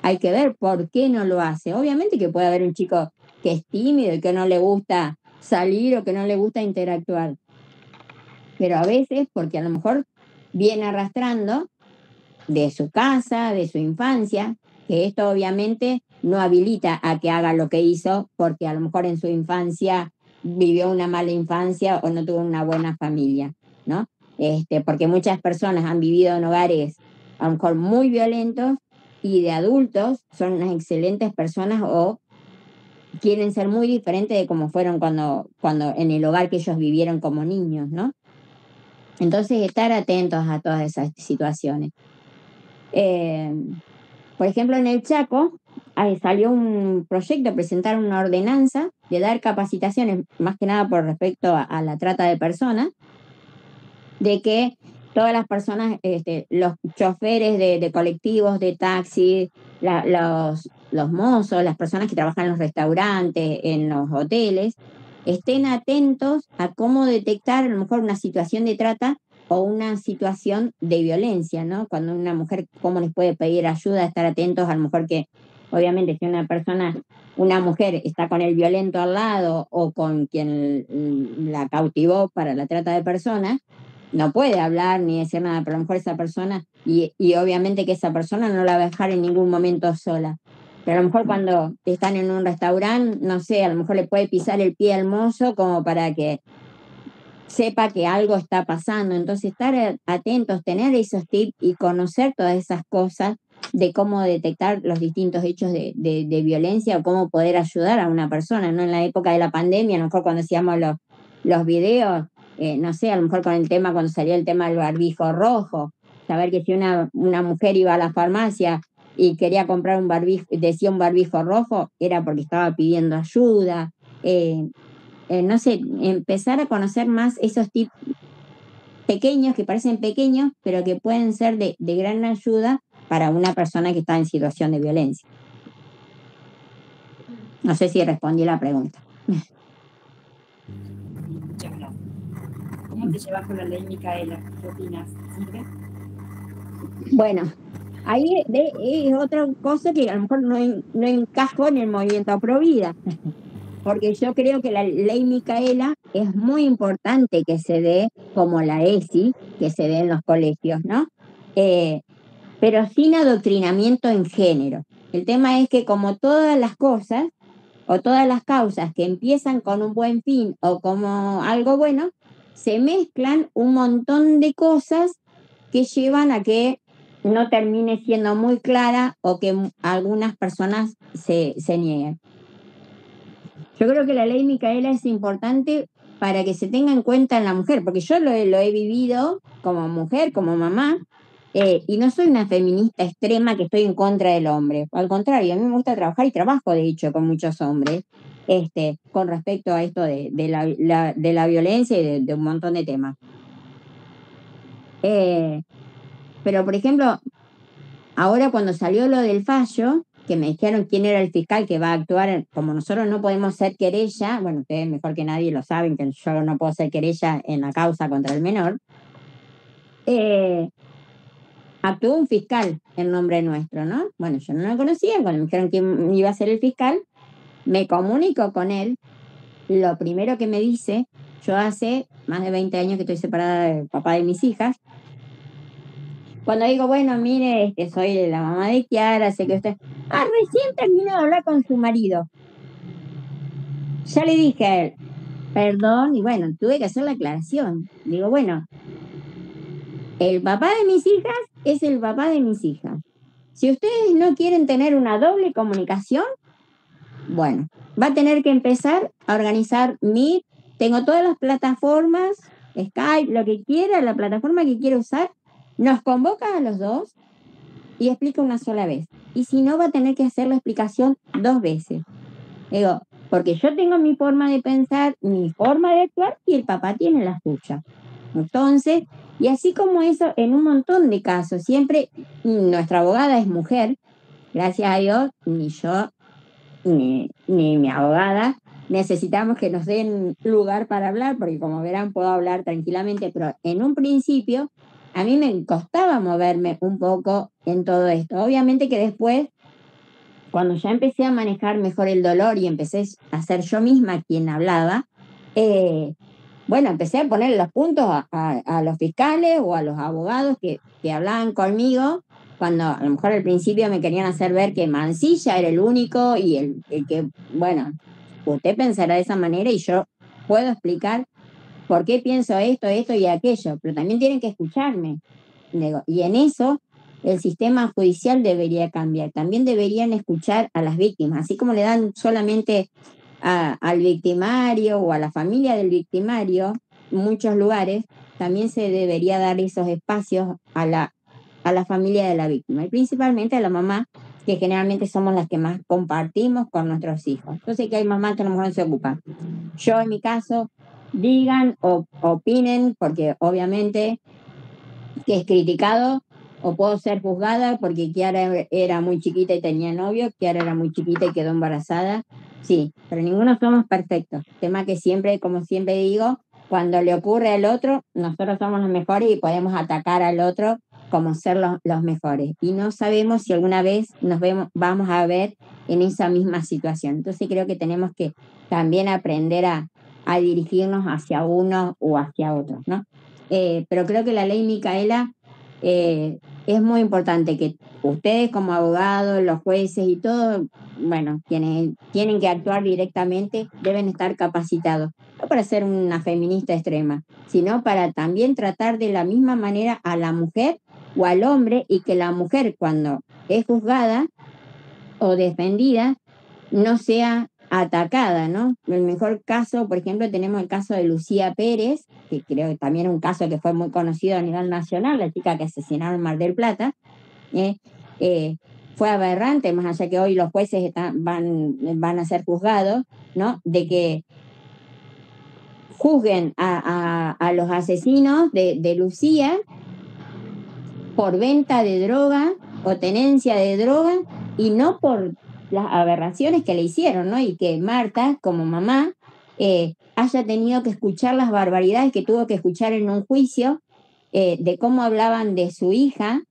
Speaker 3: hay que ver por qué no lo hace. Obviamente que puede haber un chico que es tímido y que no le gusta salir o que no le gusta interactuar, pero a veces porque a lo mejor viene arrastrando de su casa, de su infancia, que esto obviamente no habilita a que haga lo que hizo, porque a lo mejor en su infancia vivió una mala infancia o no tuvo una buena familia, ¿no? Porque muchas personas han vivido en hogares a lo mejor muy violentos y de adultos son unas excelentes personas o quieren ser muy diferentes de como fueron cuando en el hogar que ellos vivieron como niños, ¿no? Entonces, estar atentos a todas esas situaciones. Por ejemplo, en el Chaco salió un proyecto, presentaron una ordenanza de dar capacitaciones, más que nada por respecto a la trata de personas, de que todas las personas, los choferes de colectivos, de taxi, los mozos, las personas que trabajan en los restaurantes, en los hoteles, estén atentos a cómo detectar a lo mejor una situación de trata o una situación de violencia, ¿no? Cuando una mujer, cómo les puede pedir ayuda, estar atentos a lo mejor que, obviamente, si una mujer está con el violento al lado o con quien la cautivó para la trata de personas, no puede hablar ni decir nada, pero a lo mejor esa persona, y obviamente que esa persona no la va a dejar en ningún momento sola. Pero a lo mejor cuando están en un restaurante, no sé, a lo mejor le puede pisar el pie al mozo como para que sepa que algo está pasando. Entonces, estar atentos, tener esos tips y conocer todas esas cosas de cómo detectar los distintos hechos de violencia o cómo poder ayudar a una persona, ¿no? En la época de la pandemia, a lo mejor cuando hacíamos los videos, no sé, a lo mejor con el tema, cuando salía el tema del barbijo rojo, saber que si una mujer iba a la farmacia y quería comprar un barbijo, decía un barbijo rojo, era porque estaba pidiendo ayuda. No sé, empezar a conocer más esos tips pequeños, que parecen pequeños, pero que pueden ser de gran ayuda para una persona que está en situación de violencia. No sé si respondí la pregunta.
Speaker 7: Muchas gracias. ¿Cómo te llevas con la ley Micaela? ¿Qué opinas? ¿Sirve?
Speaker 3: Bueno, ahí es otra cosa que a lo mejor no encajo en el movimiento Provida, porque yo creo que la ley Micaela es muy importante que se dé, como la ESI, que se dé en los colegios, ¿no? Pero sin adoctrinamiento en género. El tema es que como todas las cosas o todas las causas que empiezan con un buen fin o como algo bueno, se mezclan un montón de cosas que llevan a que no termine siendo muy clara o que algunas personas se nieguen. Yo creo que la ley Micaela es importante para que se tenga en cuenta en la mujer, porque yo lo he vivido como mujer, como mamá, y no soy una feminista extrema que estoy en contra del hombre. Al contrario, a mí me gusta trabajar y trabajo, de hecho, con muchos hombres, con respecto a esto de la violencia y de un montón de temas. Pero, por ejemplo, ahora cuando salió lo del fallo, que me dijeron quién era el fiscal que va a actuar, como nosotros no podemos ser querella, bueno, ustedes mejor que nadie lo saben, que yo no puedo ser querella en la causa contra el menor, actuó un fiscal en nombre nuestro, ¿no? Bueno, yo no lo conocía, cuando me dijeron quién iba a ser el fiscal, me comunico con él, lo primero que me dice, yo hace más de 20 años que estoy separada del papá de mis hijas, cuando digo, bueno, mire, soy la mamá de Kiara, sé que usted... recién terminó de hablar con su marido. Ya le dije a él, perdón, y bueno, tuve que hacer la aclaración. Digo, bueno, el papá de mis hijas es el papá de mis hijas. Si ustedes no quieren tener una doble comunicación, Bueno, va a tener que empezar a organizar Meet. Tengo todas las plataformas, Skype, lo que quiera, la plataforma que quiera usar. Nos convoca a los dos y explica una sola vez. Y si no, va a tener que hacer la explicación 2 veces. Digo, porque yo tengo mi forma de pensar, mi forma de actuar, y el papá tiene la suya. Entonces, y así como eso, en un montón de casos, siempre nuestra abogada es mujer, gracias a Dios, ni yo ni mi abogada necesitamos que nos den lugar para hablar, porque como verán puedo hablar tranquilamente, pero en un principio a mí me costaba moverme un poco en todo esto. Obviamente que después, cuando ya empecé a manejar mejor el dolor y empecé a ser yo misma quien hablaba, bueno, empecé a poner los puntos a los fiscales o a los abogados que hablaban conmigo, cuando a lo mejor al principio me querían hacer ver que Mansilla era el único y el que, bueno, usted pensará de esa manera y yo puedo explicar por qué pienso esto y aquello, pero también tienen que escucharme. Y en eso el sistema judicial debería cambiar. También deberían escuchar a las víctimas, así como le dan solamente al victimario o a la familia del victimario, en muchos lugares, también se debería dar esos espacios a la familia de la víctima y principalmente a la mamá, que generalmente somos las que más compartimos con nuestros hijos. Entonces que hay mamás que a lo mejor no se ocupan. Yo en mi caso, digan o opinen, porque obviamente que es criticado, o puedo ser juzgada porque Kiara era muy chiquita y tenía novio, Kiara era muy chiquita y quedó embarazada. Sí, pero ninguno somos perfectos. Tema que siempre, como siempre digo, cuando le ocurre al otro, nosotros somos los mejores y podemos atacar al otro como ser los mejores. Y no sabemos si alguna vez vamos a ver en esa misma situación. Entonces creo que tenemos que también aprender a dirigirnos hacia uno o hacia otro, ¿no? Pero creo que la ley Micaela es muy importante que ustedes como abogados, los jueces y todo, bueno, quienes tienen que actuar directamente deben estar capacitados, no para ser una feminista extrema, sino para también tratar de la misma manera a la mujer o al hombre, y que la mujer, cuando es juzgada o defendida, no sea atacada, ¿no? El mejor caso, por ejemplo, tenemos el caso de Lucía Pérez, que creo que también es un caso que fue muy conocido a nivel nacional, la chica que asesinaron en Mar del Plata. Fue aberrante, más allá que hoy los jueces van a ser juzgados, ¿no? De que juzguen a los asesinos de Lucía por venta de droga o tenencia de droga, y no por las aberraciones que le hicieron, ¿no? Y que Marta, como mamá, haya tenido que escuchar las barbaridades que tuvo que escuchar en un juicio, de cómo hablaban de su hija,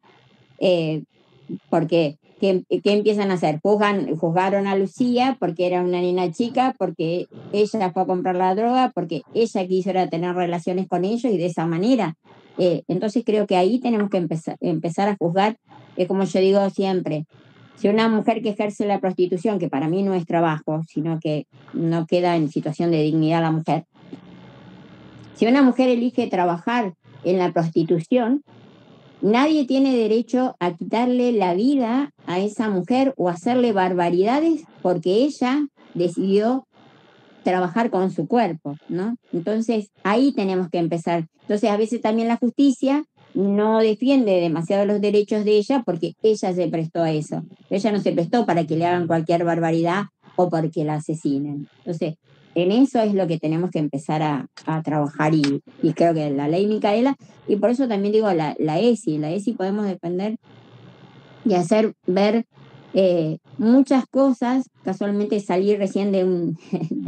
Speaker 3: porque ¿qué empiezan a hacer? Juzgaron a Lucía porque era una nena chica, porque ella fue a comprar la droga, porque ella quiso era tener relaciones con ellos, y de esa manera. Entonces creo que ahí tenemos que empezar a juzgar, como yo digo siempre, si una mujer que ejerce la prostitución, que para mí no es trabajo, sino que no queda en situación de dignidad la mujer, si una mujer elige trabajar en la prostitución, nadie tiene derecho a quitarle la vida a esa mujer o hacerle barbaridades porque ella decidió trabajar con su cuerpo, ¿no? Entonces, ahí tenemos que empezar. Entonces, a veces también la justicia no defiende demasiado los derechos de ella porque ella se prestó a eso. Ella no se prestó para que le hagan cualquier barbaridad o porque la asesinen. Entonces, en eso es lo que tenemos que empezar a trabajar, y creo que la ley Micaela, y por eso también digo la ESI podemos defender y hacer ver muchas cosas. Casualmente salí recién de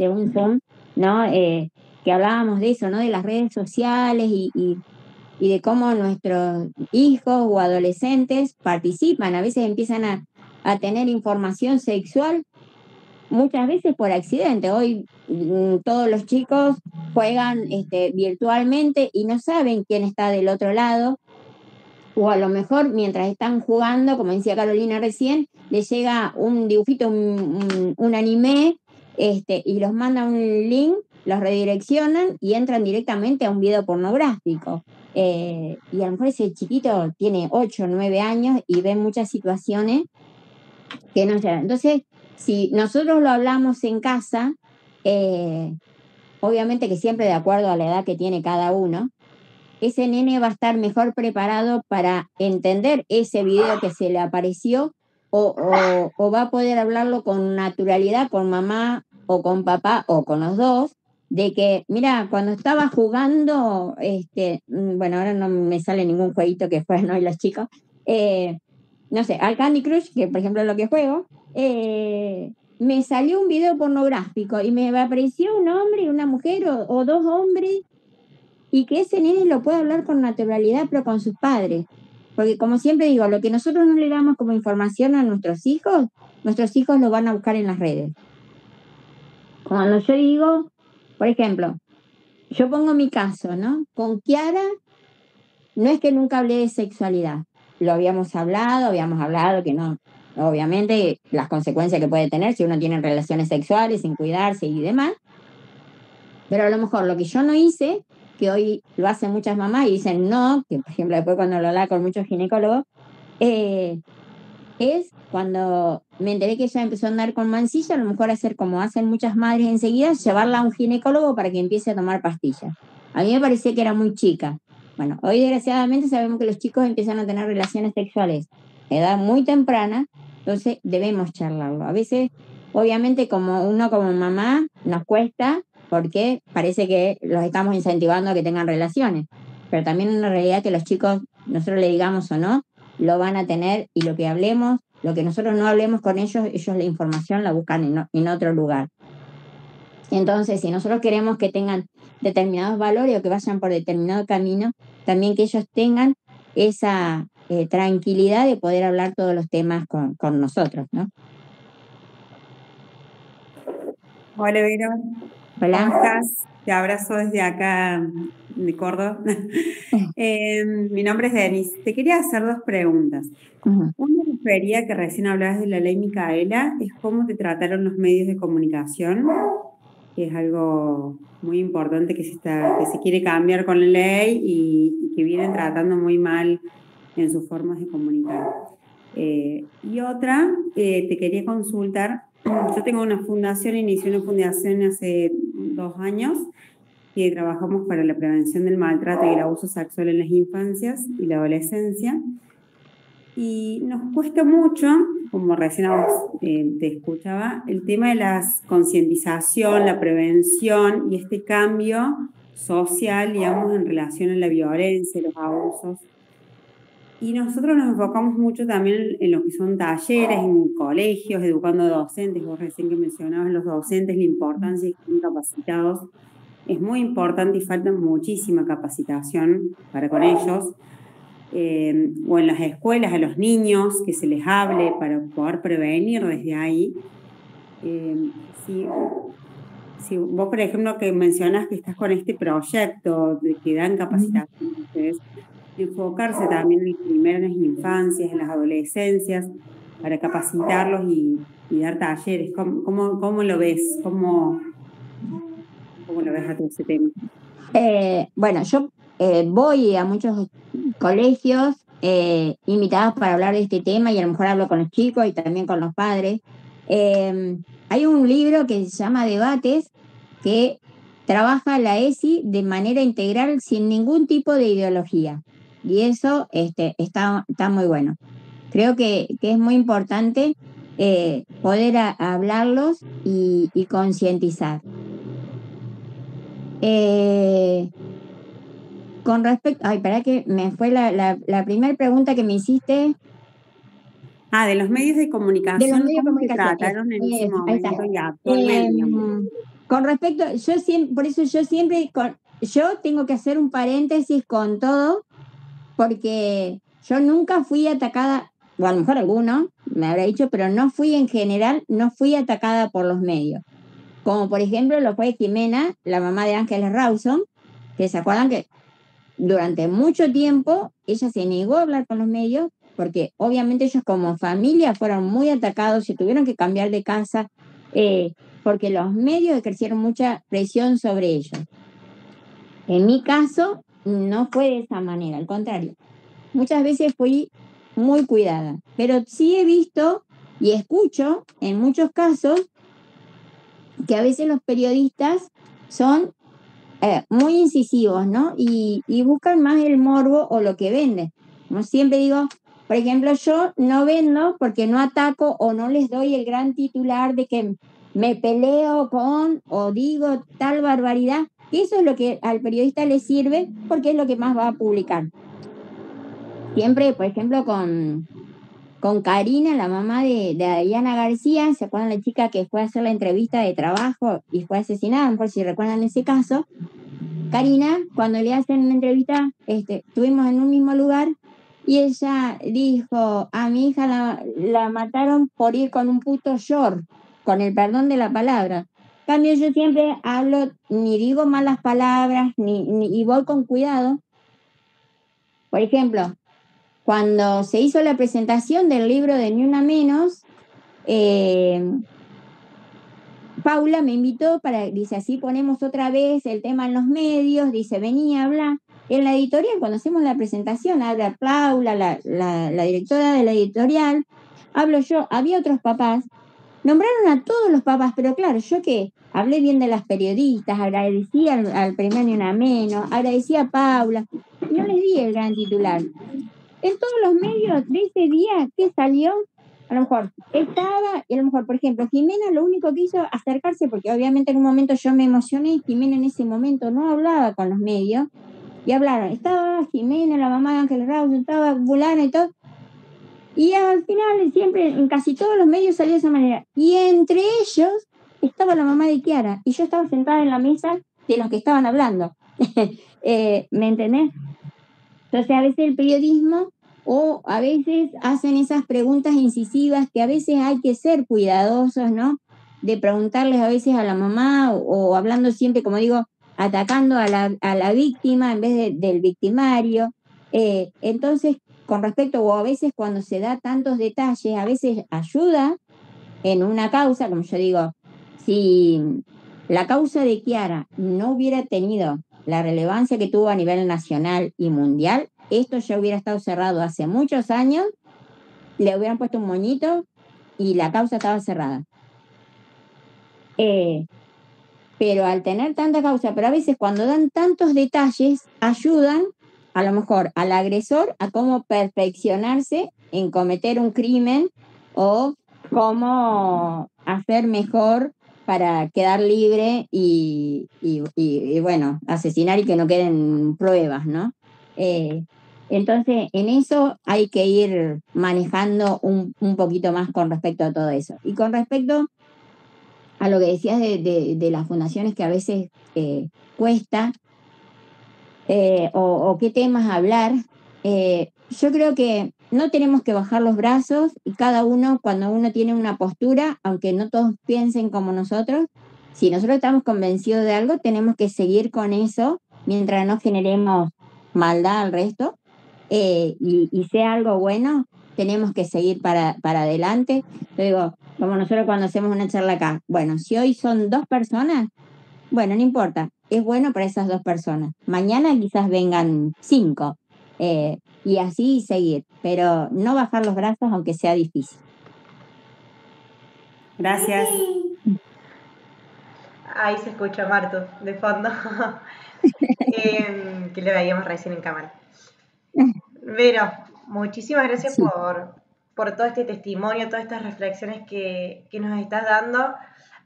Speaker 3: un Zoom, ¿no? Que hablábamos de eso, ¿no? De las redes sociales y de cómo nuestros hijos o adolescentes participan, a veces empiezan a tener información sexual, muchas veces por accidente. Hoy todos los chicos juegan virtualmente y no saben quién está del otro lado, o a lo mejor mientras están jugando, como decía Carolina recién, les llega un dibujito, un anime, y los manda un link, los redireccionan y entran directamente a un video pornográfico. Y a lo mejor ese chiquito tiene 8 o 9 años y ve muchas situaciones que no se dan. Entonces, si nosotros lo hablamos en casa, obviamente que siempre de acuerdo a la edad que tiene cada uno, ese nene va a estar mejor preparado para entender ese video que se le apareció o va a poder hablarlo con naturalidad con mamá o con papá o con los dos, de que, mira, cuando estaba jugando, bueno, ahora no me sale ningún jueguito que juegan hoy los chicos, no sé, al Candy Crush, que por ejemplo es lo que juego, me salió un video pornográfico y me apareció un hombre y una mujer o dos hombres, y que ese nene lo pueda hablar con naturalidad, pero con sus padres. Porque como siempre digo, lo que nosotros no le damos como información a nuestros hijos lo van a buscar en las redes. Cuando yo digo, por ejemplo, yo pongo mi caso, ¿no? Con Kiara, no es que nunca hablé de sexualidad. Lo habíamos hablado que no, obviamente las consecuencias que puede tener si uno tiene relaciones sexuales sin cuidarse y demás. Pero a lo mejor lo que yo no hice, que hoy lo hacen muchas mamás y dicen no, que por ejemplo después cuando lo habla con muchos ginecólogos, es cuando me enteré que ella empezó a andar con mancilla, a lo mejor hacer como hacen muchas madres enseguida, llevarla a un ginecólogo para que empiece a tomar pastillas. A mí me parecía que era muy chica. Bueno, hoy desgraciadamente sabemos que los chicos empiezan a tener relaciones sexuales a edad muy temprana, entonces debemos charlarlo. A veces, obviamente, como mamá, nos cuesta porque parece que los estamos incentivando a que tengan relaciones, pero también es una realidad que los chicos, nosotros le digamos o no, lo van a tener, y lo que hablemos, lo que nosotros no hablemos con ellos la información la buscan en otro lugar. Entonces, si nosotros queremos que tengan determinados valores o que vayan por determinado camino, también que ellos tengan esa tranquilidad de poder hablar todos los temas con nosotros, ¿no?
Speaker 8: Hola, Vero.
Speaker 3: Hola.
Speaker 8: ¿Cómo estás? Te abrazo desde acá de Córdoba. Mi nombre es Denise. Te quería hacer dos preguntas. Una refería que recién hablabas de la ley Micaela, es cómo te trataron los medios de comunicación, que es algo muy importante que se quiere cambiar con la ley y que vienen tratando muy mal en sus formas de comunicar. Y otra, te quería consultar, yo tengo una fundación, inicié una fundación hace 2 años, que trabajamos para la prevención del maltrato y el abuso sexual en las infancias y la adolescencia. Y nos cuesta mucho, como recién te escuchaba, el tema de la concientización, la prevención y este cambio social, digamos, en relación a la violencia, los abusos. Y nosotros nos enfocamos mucho también en lo que son talleres, en colegios, educando docentes. Vos recién que mencionabas los docentes, la importancia de que estén capacitados. Es muy importante y falta muchísima capacitación para con ellos. O en las escuelas a los niños, que se les hable para poder prevenir desde ahí. Si vos, por ejemplo, que mencionas que estás con este proyecto de que dan capacitación a ustedes, enfocarse también primero en las infancias, en las adolescencias, para capacitarlos y dar talleres. ¿Cómo lo ves? ¿Cómo lo ves a todo ese tema?
Speaker 3: Bueno, yo voy a muchos colegios invitados para hablar de este tema, y a lo mejor hablo con los chicos y también con los padres. Hay un libro que se llama Debates, que trabaja la ESI de manera integral sin ningún tipo de ideología, y eso está muy bueno. Creo que es muy importante poder hablarlos y concientizar. Con respecto, para que me fue la primera pregunta que me hiciste.
Speaker 8: De los medios de comunicación.
Speaker 3: De los medios de comunicación.
Speaker 8: Trataron en ese momento y actualmente.
Speaker 3: Con respecto, por eso yo tengo que hacer un paréntesis con todo, porque yo nunca fui atacada, o a lo mejor alguno me habrá dicho, pero no fui atacada por los medios. Como por ejemplo lo fue Jimena, la mamá de Ángeles Rawson, que se acuerdan que durante mucho tiempo ella se negó a hablar con los medios, porque obviamente ellos como familia fueron muy atacados y tuvieron que cambiar de casa, porque los medios ejercieron mucha presión sobre ellos. En mi caso no fue de esa manera, al contrario. Muchas veces fui muy cuidada, pero sí he visto Y escucho en muchos casos que a veces los periodistas son muy incisivos, ¿no? Y buscan más el morbo o lo que venden. Como siempre digo, por ejemplo, yo no vendo porque no ataco o no les doy el gran titular de que me peleo con o digo tal barbaridad. Eso es lo que al periodista le sirve porque es lo que más va a publicar. Siempre, por ejemplo, con Karina, la mamá de Diana García, ¿se acuerdan la chica que fue a hacer la entrevista de trabajo y fue asesinada? Por si recuerdan ese caso. Karina, cuando le hacen una entrevista, estuvimos en un mismo lugar y ella dijo, a mi hija la mataron por ir con un puto short, con el perdón de la palabra. En cambio, yo siempre hablo, ni digo malas palabras, y voy con cuidado. Por ejemplo, cuando se hizo la presentación del libro de Ni Una Menos, Paula me invitó dice, así ponemos otra vez el tema en los medios, dice, vení a hablar. En la editorial, cuando hacemos la presentación, habla Paula, la directora de la editorial, hablo yo, había otros papás, nombraron a todos los papás, pero claro, yo que hablé bien de las periodistas, agradecí al primer Ni Una Menos, agradecí a Paula, y no les di el gran titular. En todos los medios de ese día, ¿qué salió? A lo mejor estaba, y a lo mejor, por ejemplo, Jimena lo único que hizo acercarse, porque obviamente en un momento yo me emocioné, y Jimena en ese momento no hablaba con los medios, y hablaron, estaba Jimena, la mamá de Ángel Raus, estaba Bulana y todo, y al final siempre, en casi todos los medios salió de esa manera, y entre ellos estaba la mamá de Chiara, y yo estaba sentada en la mesa de los que estaban hablando, ¿me entendés? Entonces a veces el periodismo o a veces hacen esas preguntas incisivas que a veces hay que ser cuidadosos, ¿no? De preguntarles a veces a la mamá o hablando siempre, como digo, atacando a la víctima en vez del victimario. Entonces, con respecto, o a veces cuando se da tantos detalles, a veces ayuda en una causa, como yo digo, si la causa de Chiara no hubiera tenido la relevancia que tuvo a nivel nacional y mundial, esto ya hubiera estado cerrado hace muchos años, le hubieran puesto un moñito y la causa estaba cerrada. Pero al tener tanta causa, pero a veces cuando dan tantos detalles, ayudan a lo mejor al agresor a cómo perfeccionarse en cometer un crimen o cómo hacer mejor para quedar libre y bueno, asesinar y que no queden pruebas, ¿no? Entonces, en eso hay que ir manejando un poquito más con respecto a todo eso. Y con respecto a lo que decías de las fundaciones que a veces cuesta, o qué temas hablar, yo creo que no tenemos que bajar los brazos y cada uno, cuando uno tiene una postura, aunque no todos piensen como nosotros, si nosotros estamos convencidos de algo, tenemos que seguir con eso mientras no generemos maldad al resto, y sea algo bueno, tenemos que seguir para adelante. Yo digo, como nosotros cuando hacemos una charla acá, bueno, si hoy son 2 personas, bueno, no importa, es bueno para esas 2 personas. Mañana quizás vengan 5, y así seguir, pero no bajar los brazos aunque sea difícil.
Speaker 8: Gracias.
Speaker 4: Ahí se escucha Martu de fondo, que le veíamos recién en cámara. Vero, muchísimas gracias por todo este testimonio, todas estas reflexiones que nos estás dando.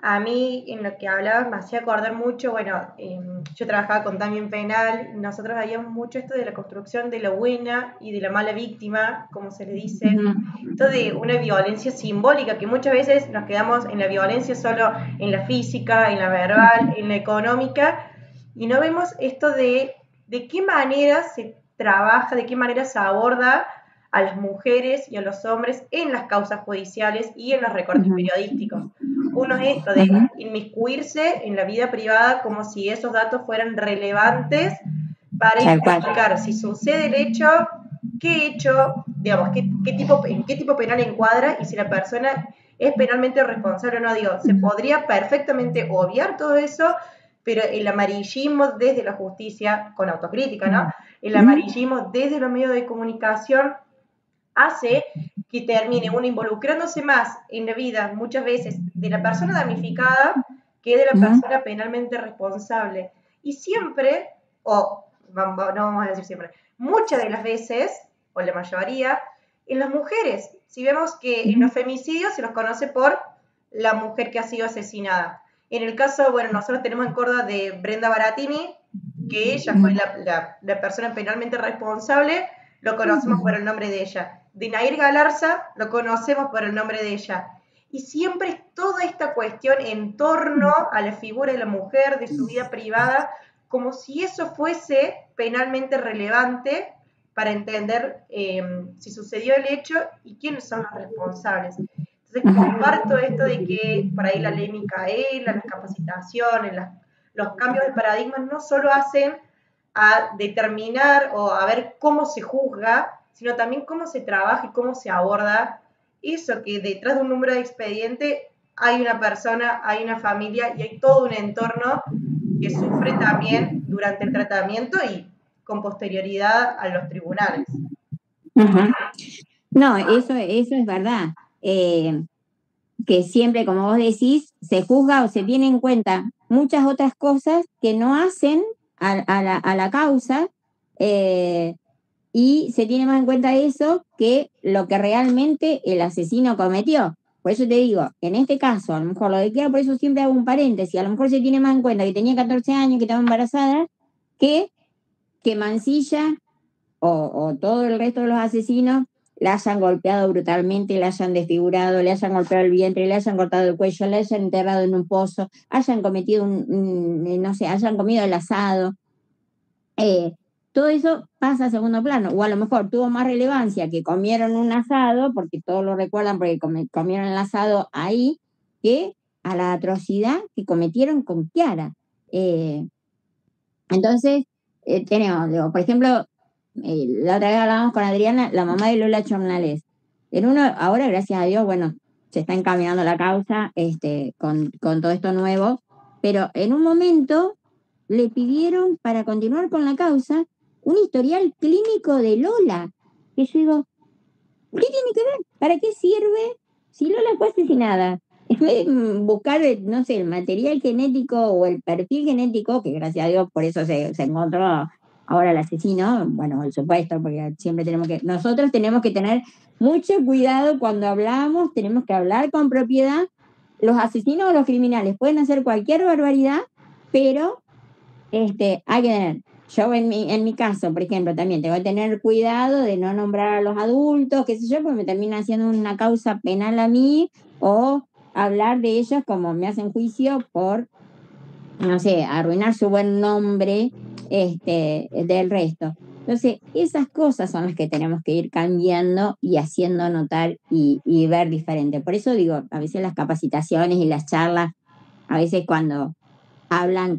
Speaker 4: A mí, en lo que hablabas, me hacía acordar mucho, bueno, yo trabajaba con También Penal, nosotros veíamos mucho esto de la construcción de la buena y de la mala víctima, como se le dice, esto de una violencia simbólica, que muchas veces nos quedamos en la violencia solo en la física, en la verbal, en la económica, y no vemos esto de qué manera se trabaja, de qué manera se aborda a las mujeres y a los hombres en las causas judiciales y en los recortes periodísticos. Uno es esto de inmiscuirse en la vida privada como si esos datos fueran relevantes para identificar si sucede el hecho, digamos, en qué tipo penal encuadra y si la persona es penalmente responsable o no. Digo, se podría perfectamente obviar todo eso, pero el amarillismo desde la justicia, con autocrítica, ¿no? El amarillismo desde los medios de comunicación hace que termine uno involucrándose más en la vida, muchas veces, de la persona damnificada que de la persona penalmente responsable. Y siempre, o no vamos a decir siempre, muchas de las veces, o la mayoría, en las mujeres. Si vemos que en los femicidios se los conoce por la mujer que ha sido asesinada. En el caso, bueno, nosotros tenemos en Córdoba de Brenda Baratini, que ella fue la persona penalmente responsable, lo conocemos por el nombre de ella. De Nair Galarza, lo conocemos por el nombre de ella. Y siempre es toda esta cuestión en torno a la figura de la mujer, de su vida privada, como si eso fuese penalmente relevante para entender si sucedió el hecho y quiénes son los responsables. Entonces comparto esto de que por ahí la ley Micaela, las capacitaciones, los cambios de paradigmas no solo hacen a determinar o a ver cómo se juzga, sino también cómo se trabaja y cómo se aborda eso, que detrás de un número de expediente hay una persona, hay una familia y hay todo un entorno que sufre también durante el tratamiento y con posterioridad a los tribunales.
Speaker 3: No, eso es verdad. Que siempre, como vos decís, se juzga o se tiene en cuenta muchas otras cosas que no hacen a la causa, y se tiene más en cuenta eso que lo que realmente el asesino cometió. Por eso te digo, en este caso, a lo mejor lo de Kiara, por eso siempre hago un paréntesis, a lo mejor se tiene más en cuenta que tenía 14 años, que estaba embarazada, que Mansilla o todo el resto de los asesinos la hayan golpeado brutalmente, la hayan desfigurado, le hayan golpeado el vientre, le hayan cortado el cuello, la hayan enterrado en un pozo, hayan cometido no sé, hayan comido el asado. Todo eso pasa a segundo plano, o a lo mejor tuvo más relevancia que comieron un asado, porque todos lo recuerdan porque comieron el asado ahí, que a la atrocidad que cometieron con Kiara. Entonces, tenemos, digo, por ejemplo, la otra vez hablábamos con Adriana, la mamá de Lola Chornales. Ahora, gracias a Dios, bueno, se está encaminando la causa con todo esto nuevo, pero en un momento le pidieron para continuar con la causa un historial clínico de Lola. Que yo digo, ¿qué tiene que ver? ¿Para qué sirve si Lola fue asesinada? En vez de buscar, no sé, el material genético o el perfil genético, que gracias a Dios por eso se encontró ahora el asesino, bueno, el supuesto, porque siempre nosotros tenemos que tener mucho cuidado cuando hablamos, tenemos que hablar con propiedad. Los asesinos o los criminales pueden hacer cualquier barbaridad, pero hay que tener, yo en mi caso, por ejemplo, también tengo que tener cuidado de no nombrar a los adultos, qué sé yo, porque me termina haciendo una causa penal a mí, o hablar de ellos como me hacen juicio por, no sé, arruinar su buen nombre del resto. Entonces, esas cosas son las que tenemos que ir cambiando y haciendo notar y ver diferente. Por eso digo, a veces las capacitaciones y las charlas, a veces cuando hablan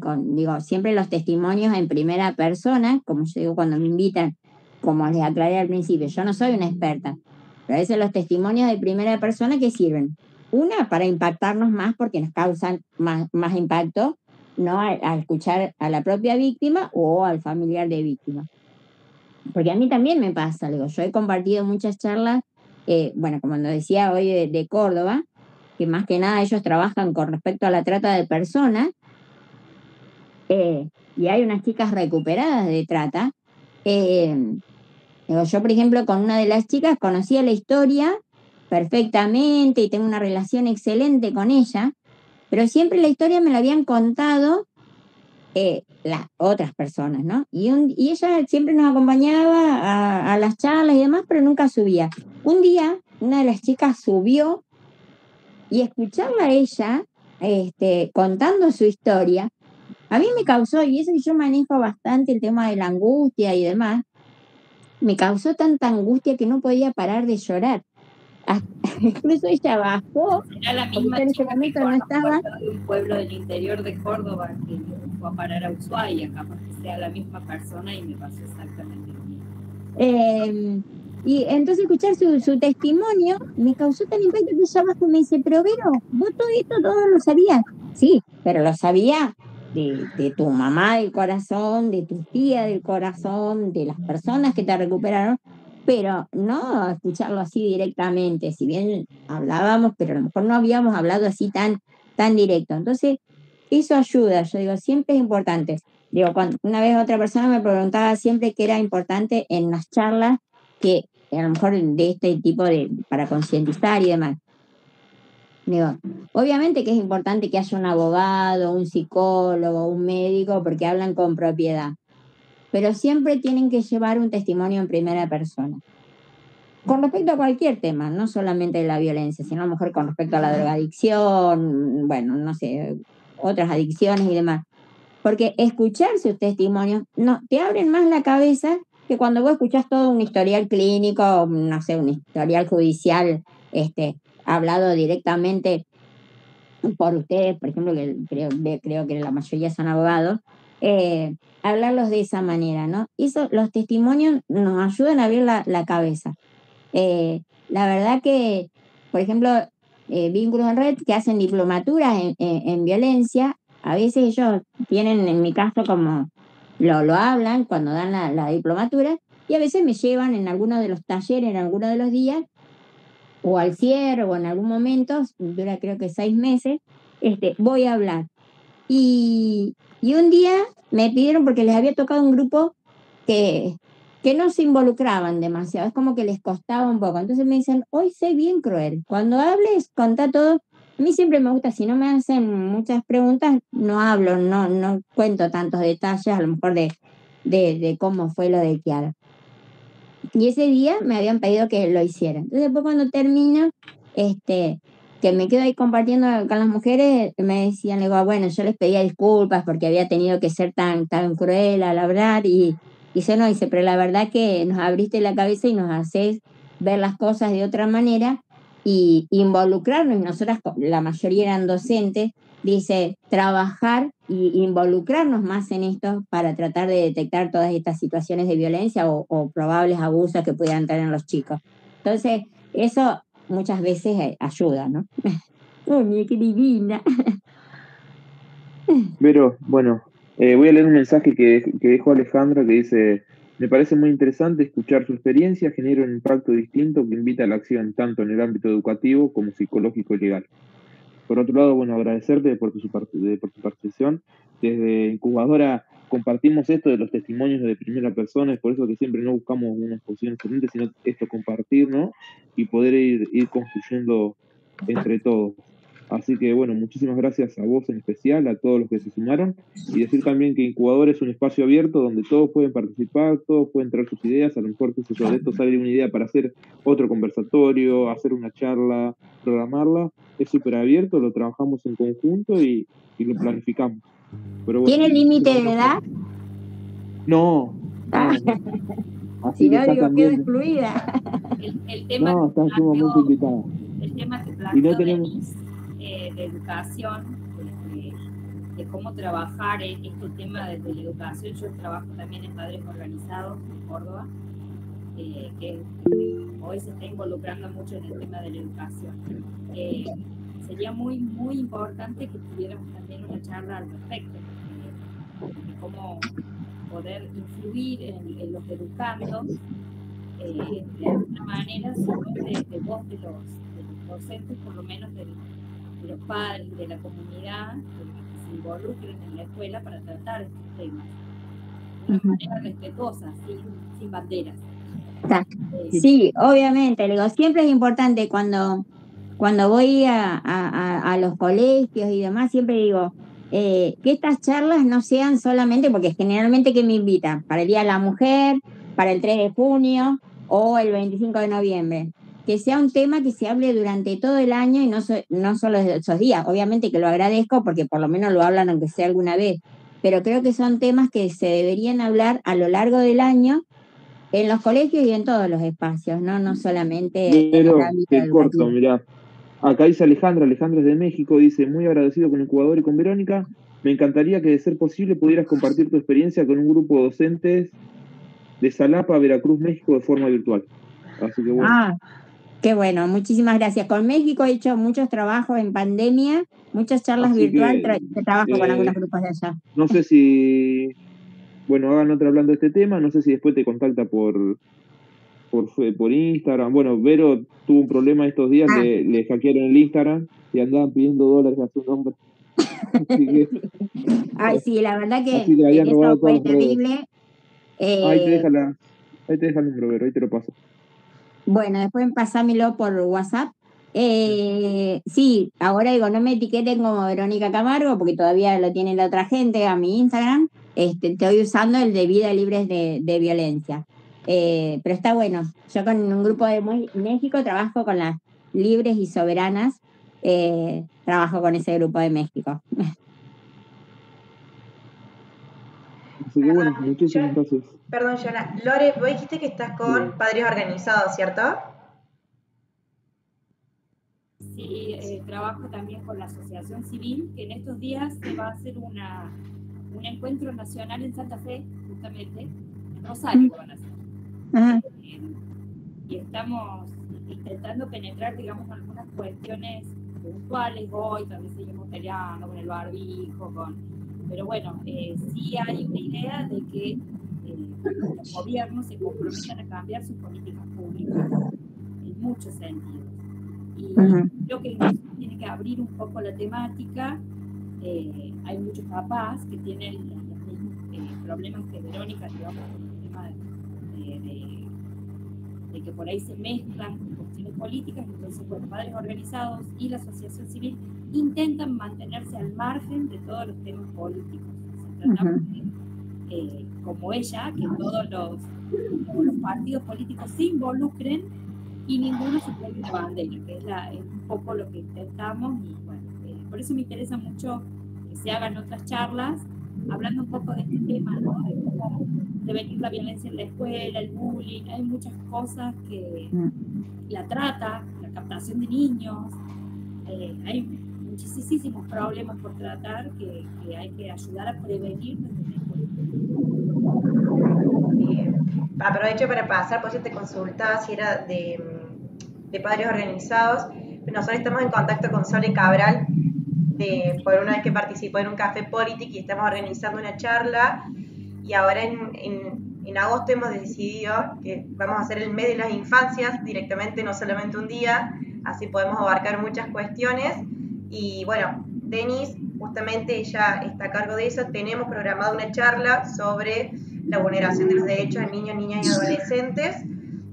Speaker 3: siempre los testimonios en primera persona, como yo digo cuando me invitan, como les aclaré al principio, yo no soy una experta, pero a veces los testimonios de primera persona que sirven, una, para impactarnos más porque nos causan más impacto, no a escuchar a la propia víctima o al familiar de víctima. Porque a mí también me pasa, yo he compartido muchas charlas, como nos decía hoy de Córdoba, que más que nada ellos trabajan con respecto a la trata de personas, y hay unas chicas recuperadas de trata. Yo, por ejemplo, con una de las chicas conocía la historia perfectamente y tengo una relación excelente con ella, pero siempre la historia me la habían contado las otras personas, ¿no? Y ella siempre nos acompañaba a las charlas y demás, pero nunca subía. Un día, una de las chicas subió y escucharla a ella contando su historia, a mí me causó, y eso que yo manejo bastante el tema de la angustia y demás, me causó tanta angustia que no podía parar de llorar. Incluso ella bajó,
Speaker 7: era la misma
Speaker 3: en ese
Speaker 7: chica
Speaker 3: momento
Speaker 7: que
Speaker 3: no estaba.
Speaker 7: De un pueblo del interior de Córdoba que fue a parar a Ushuaia, capaz que sea la misma persona, y me pasó exactamente lo mismo.
Speaker 3: Y entonces escuchar su testimonio me causó tan impacto que ella abajo me dice, pero Vero, vos todo lo sabías. Sí, pero lo sabía de tu mamá del corazón, de tu tía del corazón, de las personas que te recuperaron, pero no escucharlo así directamente, si bien hablábamos, pero a lo mejor no habíamos hablado así tan directo. Entonces, eso ayuda, yo digo, siempre es importante. Digo, una vez otra persona me preguntaba siempre qué era importante en las charlas, que a lo mejor de este tipo para concientizar y demás. Digo, obviamente que es importante que haya un abogado, un psicólogo, un médico, porque hablan con propiedad, pero siempre tienen que llevar un testimonio en primera persona. Con respecto a cualquier tema, no solamente de la violencia, sino a lo mejor con respecto a la drogadicción, bueno, no sé, otras adicciones y demás. Porque escuchar sus testimonios no, te abren más la cabeza que cuando vos escuchás todo un historial clínico, no sé, un historial judicial, hablado directamente por ustedes, por ejemplo, que creo que la mayoría son abogados, hablarlos de esa manera, ¿no? Los testimonios nos ayudan a abrir la cabeza. La verdad que, por ejemplo, Vínculos en Red, que hacen diplomaturas en violencia, a veces ellos tienen, en mi caso, como lo hablan cuando dan la diplomatura, y a veces me llevan en alguno de los talleres, en alguno de los días, o al cierre, o en algún momento, dura creo que 6 meses, voy a hablar. Y un día me pidieron, porque les había tocado un grupo que no se involucraban demasiado, es como que les costaba un poco. Entonces me dicen, hoy sé bien cruel, cuando hables, contá todo. A mí siempre me gusta, si no me hacen muchas preguntas, no hablo, no cuento tantos detalles, a lo mejor de cómo fue lo de Kiara. Y ese día me habían pedido que lo hiciera. Entonces después cuando termino, que me quedo ahí compartiendo con las mujeres, me decían, le digo, bueno, yo les pedía disculpas porque había tenido que ser tan cruel al hablar, y dice, no, dice, pero la verdad que nos abriste la cabeza y nos haces ver las cosas de otra manera y involucrarnos. Y nosotras, la mayoría eran docentes, dice, trabajar y involucrarnos más en esto para tratar de detectar todas estas situaciones de violencia o probables abusos que pudieran tener los chicos. Entonces, eso muchas veces ayuda, ¿no? ¡Uy, qué divina!
Speaker 1: Pero, bueno, voy a leer un mensaje que dejó Alejandra que dice: me parece muy interesante escuchar su experiencia, genera un impacto distinto que invita a la acción tanto en el ámbito educativo como psicológico y legal. Por otro lado, bueno, agradecerte por tu participación. Desde Incubadora compartimos esto de los testimonios de primera persona, es por eso que siempre no buscamos una exposición excelente, sino esto, compartir, ¿no? Y poder ir construyendo entre todos. Así que, bueno, muchísimas gracias a vos en especial, a todos los que se sumaron, y decir también que Incubadora es un espacio abierto donde todos pueden participar, todos pueden traer sus ideas, a lo mejor que de esto sale una idea para hacer otro conversatorio, hacer una charla, programarla, es súper abierto, lo trabajamos en conjunto y lo planificamos. Pero bueno,
Speaker 3: ¿Tiene límite de edad?
Speaker 1: No.
Speaker 3: Si no, digo, quedo excluida.
Speaker 7: El tema
Speaker 1: no, estás sumamente invitada.
Speaker 7: El tema que planteó
Speaker 1: no tenemos...
Speaker 7: de educación, de cómo trabajar este tema desde la educación. Yo trabajo también en Padres Organizados en Córdoba, que hoy se está involucrando mucho en el tema de la educación. Sería muy, muy importante que tuviéramos también una charla al respecto, de cómo poder influir en los educandos de alguna manera, si no de voz de los docentes, por lo menos de los padres, de la comunidad, que se involucren en la escuela para tratar estos temas de una manera respetuosa, sin banderas.
Speaker 3: Sí, obviamente, digo, siempre es importante cuando voy a los colegios y demás, siempre digo que estas charlas no sean solamente, porque generalmente que me invitan para el Día de la Mujer, para el 3 de junio o el 25 de noviembre, que sea un tema que se hable durante todo el año y no solo esos días. Obviamente que lo agradezco porque por lo menos lo hablan aunque sea alguna vez, pero creo que son temas que se deberían hablar a lo largo del año en los colegios y en todos los espacios, no solamente
Speaker 1: Pero,
Speaker 3: en el ámbito
Speaker 1: te corto,
Speaker 3: educativo.
Speaker 1: mirá. Acá dice Alejandra es de México, dice: muy agradecido con Incubador y con Verónica. Me encantaría que, de ser posible, pudieras compartir tu experiencia con un grupo de docentes de Xalapa, Veracruz, México, de forma virtual. Así que bueno.
Speaker 3: Qué bueno, muchísimas gracias. Con México he hecho muchos trabajos en pandemia, muchas charlas virtuales, trabajo con algunos grupos de allá.
Speaker 1: No sé si, bueno, hagan otra hablando de este tema, no sé si después te contacta por por Instagram. Bueno, Vero tuvo un problema estos días, le hackearon el Instagram y andaban pidiendo dólares a su nombre.
Speaker 3: Ay, sí, la verdad que
Speaker 1: así que le habían robado
Speaker 3: eso
Speaker 1: todas
Speaker 3: fue
Speaker 1: las redes.
Speaker 3: terrible.
Speaker 1: Ahí te deja el número, Vero, ahí te lo paso.
Speaker 3: Bueno, después pasámelo por WhatsApp. Sí, ahora digo, no me etiqueten como Verónica Camargo, porque todavía lo tiene la otra gente a mi Instagram. Estoy usando el de Vida Libres de Violencia. Pero está bueno. Yo con un grupo de México trabajo con las libres y soberanas. Trabajo con ese grupo de México.
Speaker 1: Así que bueno, muchísimas gracias.
Speaker 4: Perdón, Joana. Lore, vos dijiste que estás con Padres Organizados, ¿cierto?
Speaker 7: Sí, trabajo también con la Asociación Civil, que en estos días se va a hacer un encuentro nacional en Santa Fe, justamente, en Rosario van a hacer. Y estamos intentando penetrar, digamos, algunas cuestiones puntuales hoy, también seguimos peleando con el barbijo, pero bueno, sí hay una idea de que los gobiernos se comprometan a cambiar sus políticas públicas en muchos sentidos. Y creo que tiene que abrir un poco la temática. Hay muchos papás que tienen los mismos problemas que Verónica, digamos, con el tema de que por ahí se mezclan cuestiones políticas. Entonces, bueno, Padres Organizados y la Asociación Civil intentan mantenerse al margen de todos los temas políticos. O sea, tratamos de, como ella, que todos los partidos políticos se involucren y ninguno se pegue una bandera, que es un poco lo que intentamos. Y bueno, por eso me interesa mucho que se hagan otras charlas hablando un poco de este tema, ¿no? De cómo prevenir la violencia en la escuela, el bullying. Hay muchas cosas que la trata, la captación de niños, hay muchísimos problemas por tratar que hay que ayudar a prevenir desde la escuela.
Speaker 4: Aprovecho para pasar, pues yo te consultaba si era de Padres Organizados. Nosotros estamos en contacto con Sole Cabral, por una vez que participó en un café político, y estamos organizando una charla, y ahora en agosto hemos decidido que vamos a hacer el mes de las infancias directamente, no solamente un día, así podemos abarcar muchas cuestiones. Y bueno, Denise, justamente ella está a cargo de eso. Tenemos programada una charla sobre la vulneración de los derechos de niños, niñas y adolescentes,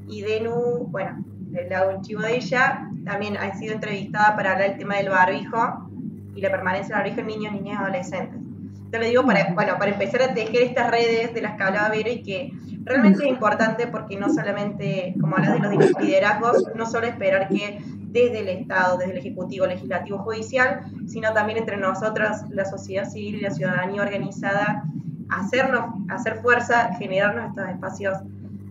Speaker 4: y Denu, bueno, le hago un chivo de ella, también ha sido entrevistada para hablar del tema del barbijo y la permanencia del barbijo en niños, niñas y adolescentes. Te lo digo para empezar a tejer estas redes de las que hablaba Vero, y que realmente es importante, porque no solamente, como hablas de los liderazgos, no solo esperar que desde el Estado, desde el Ejecutivo, Legislativo, Judicial, sino también entre nosotros, la sociedad civil y la ciudadanía organizada, hacer fuerza, generarnos estos espacios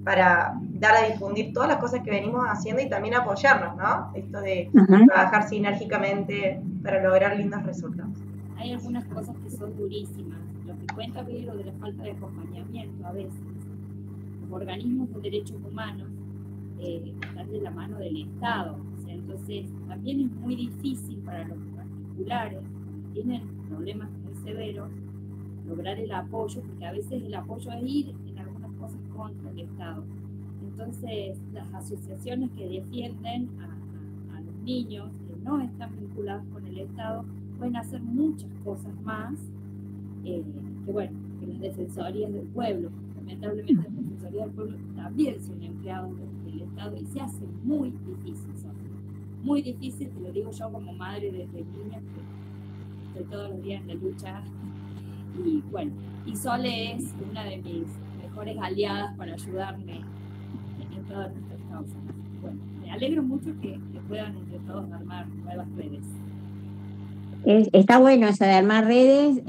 Speaker 4: para dar a difundir todas las cosas que venimos haciendo y también apoyarnos, ¿no? Esto de trabajar sinérgicamente para lograr lindos resultados.
Speaker 7: Hay algunas cosas que son durísimas. Lo que cuenta Vero de la falta de acompañamiento a veces. Los organismos de derechos humanos están de la mano del Estado. O sea, entonces, también es muy difícil para los particulares que tienen problemas muy severos lograr el apoyo, porque a veces el apoyo es ir en algunas cosas contra el Estado. Entonces, las asociaciones que defienden a los niños que no están vinculados con el Estado pueden hacer muchas cosas más que las defensorías del pueblo. Lamentablemente, las defensorías del pueblo también son empleados del Estado y se hace muy difícil. Muy difícil, te lo digo yo como madre desde niña, que estoy todos los días en la lucha. Y bueno, y Sole es una de mis mejores aliadas para ayudarme en todas nuestras causas. Bueno, me alegro mucho que puedan entre todos armar nuevas redes.
Speaker 3: Está bueno eso de armar redes.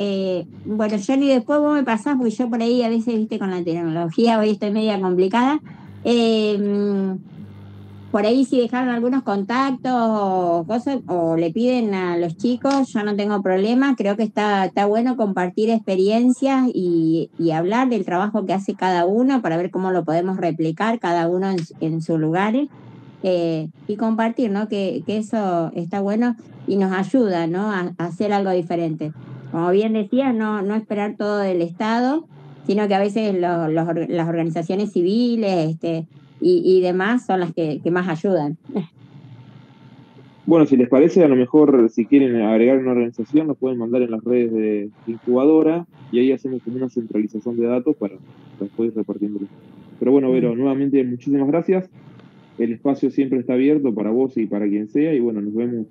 Speaker 3: Bueno, Johnny, después vos me pasás, porque yo por ahí a veces, viste, con la tecnología hoy estoy media complicada. Por ahí si dejaron algunos contactos o cosas, o le piden a los chicos, yo no tengo problema. Creo que está bueno compartir experiencias y hablar del trabajo que hace cada uno para ver cómo lo podemos replicar cada uno en sus lugares, y compartir, ¿no? Que eso está bueno y nos ayuda, ¿no? a hacer algo diferente. Como bien decías, no esperar todo del Estado, sino que a veces las organizaciones civiles, y demás son las que más ayudan.
Speaker 1: Bueno, si les parece, a lo mejor si quieren agregar una organización, nos pueden mandar en las redes de incubadora y ahí hacemos como una centralización de datos para después ir repartiéndolo. Pero bueno, Vero, nuevamente muchísimas gracias. El espacio siempre está abierto para vos y para quien sea, y bueno, nos vemos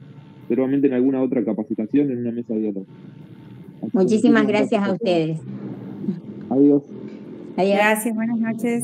Speaker 1: seguramente en alguna otra capacitación, en una mesa de diálogo.
Speaker 3: Muchísimas gracias a ustedes.
Speaker 1: Adiós.
Speaker 3: Adiós.
Speaker 8: Gracias, buenas noches.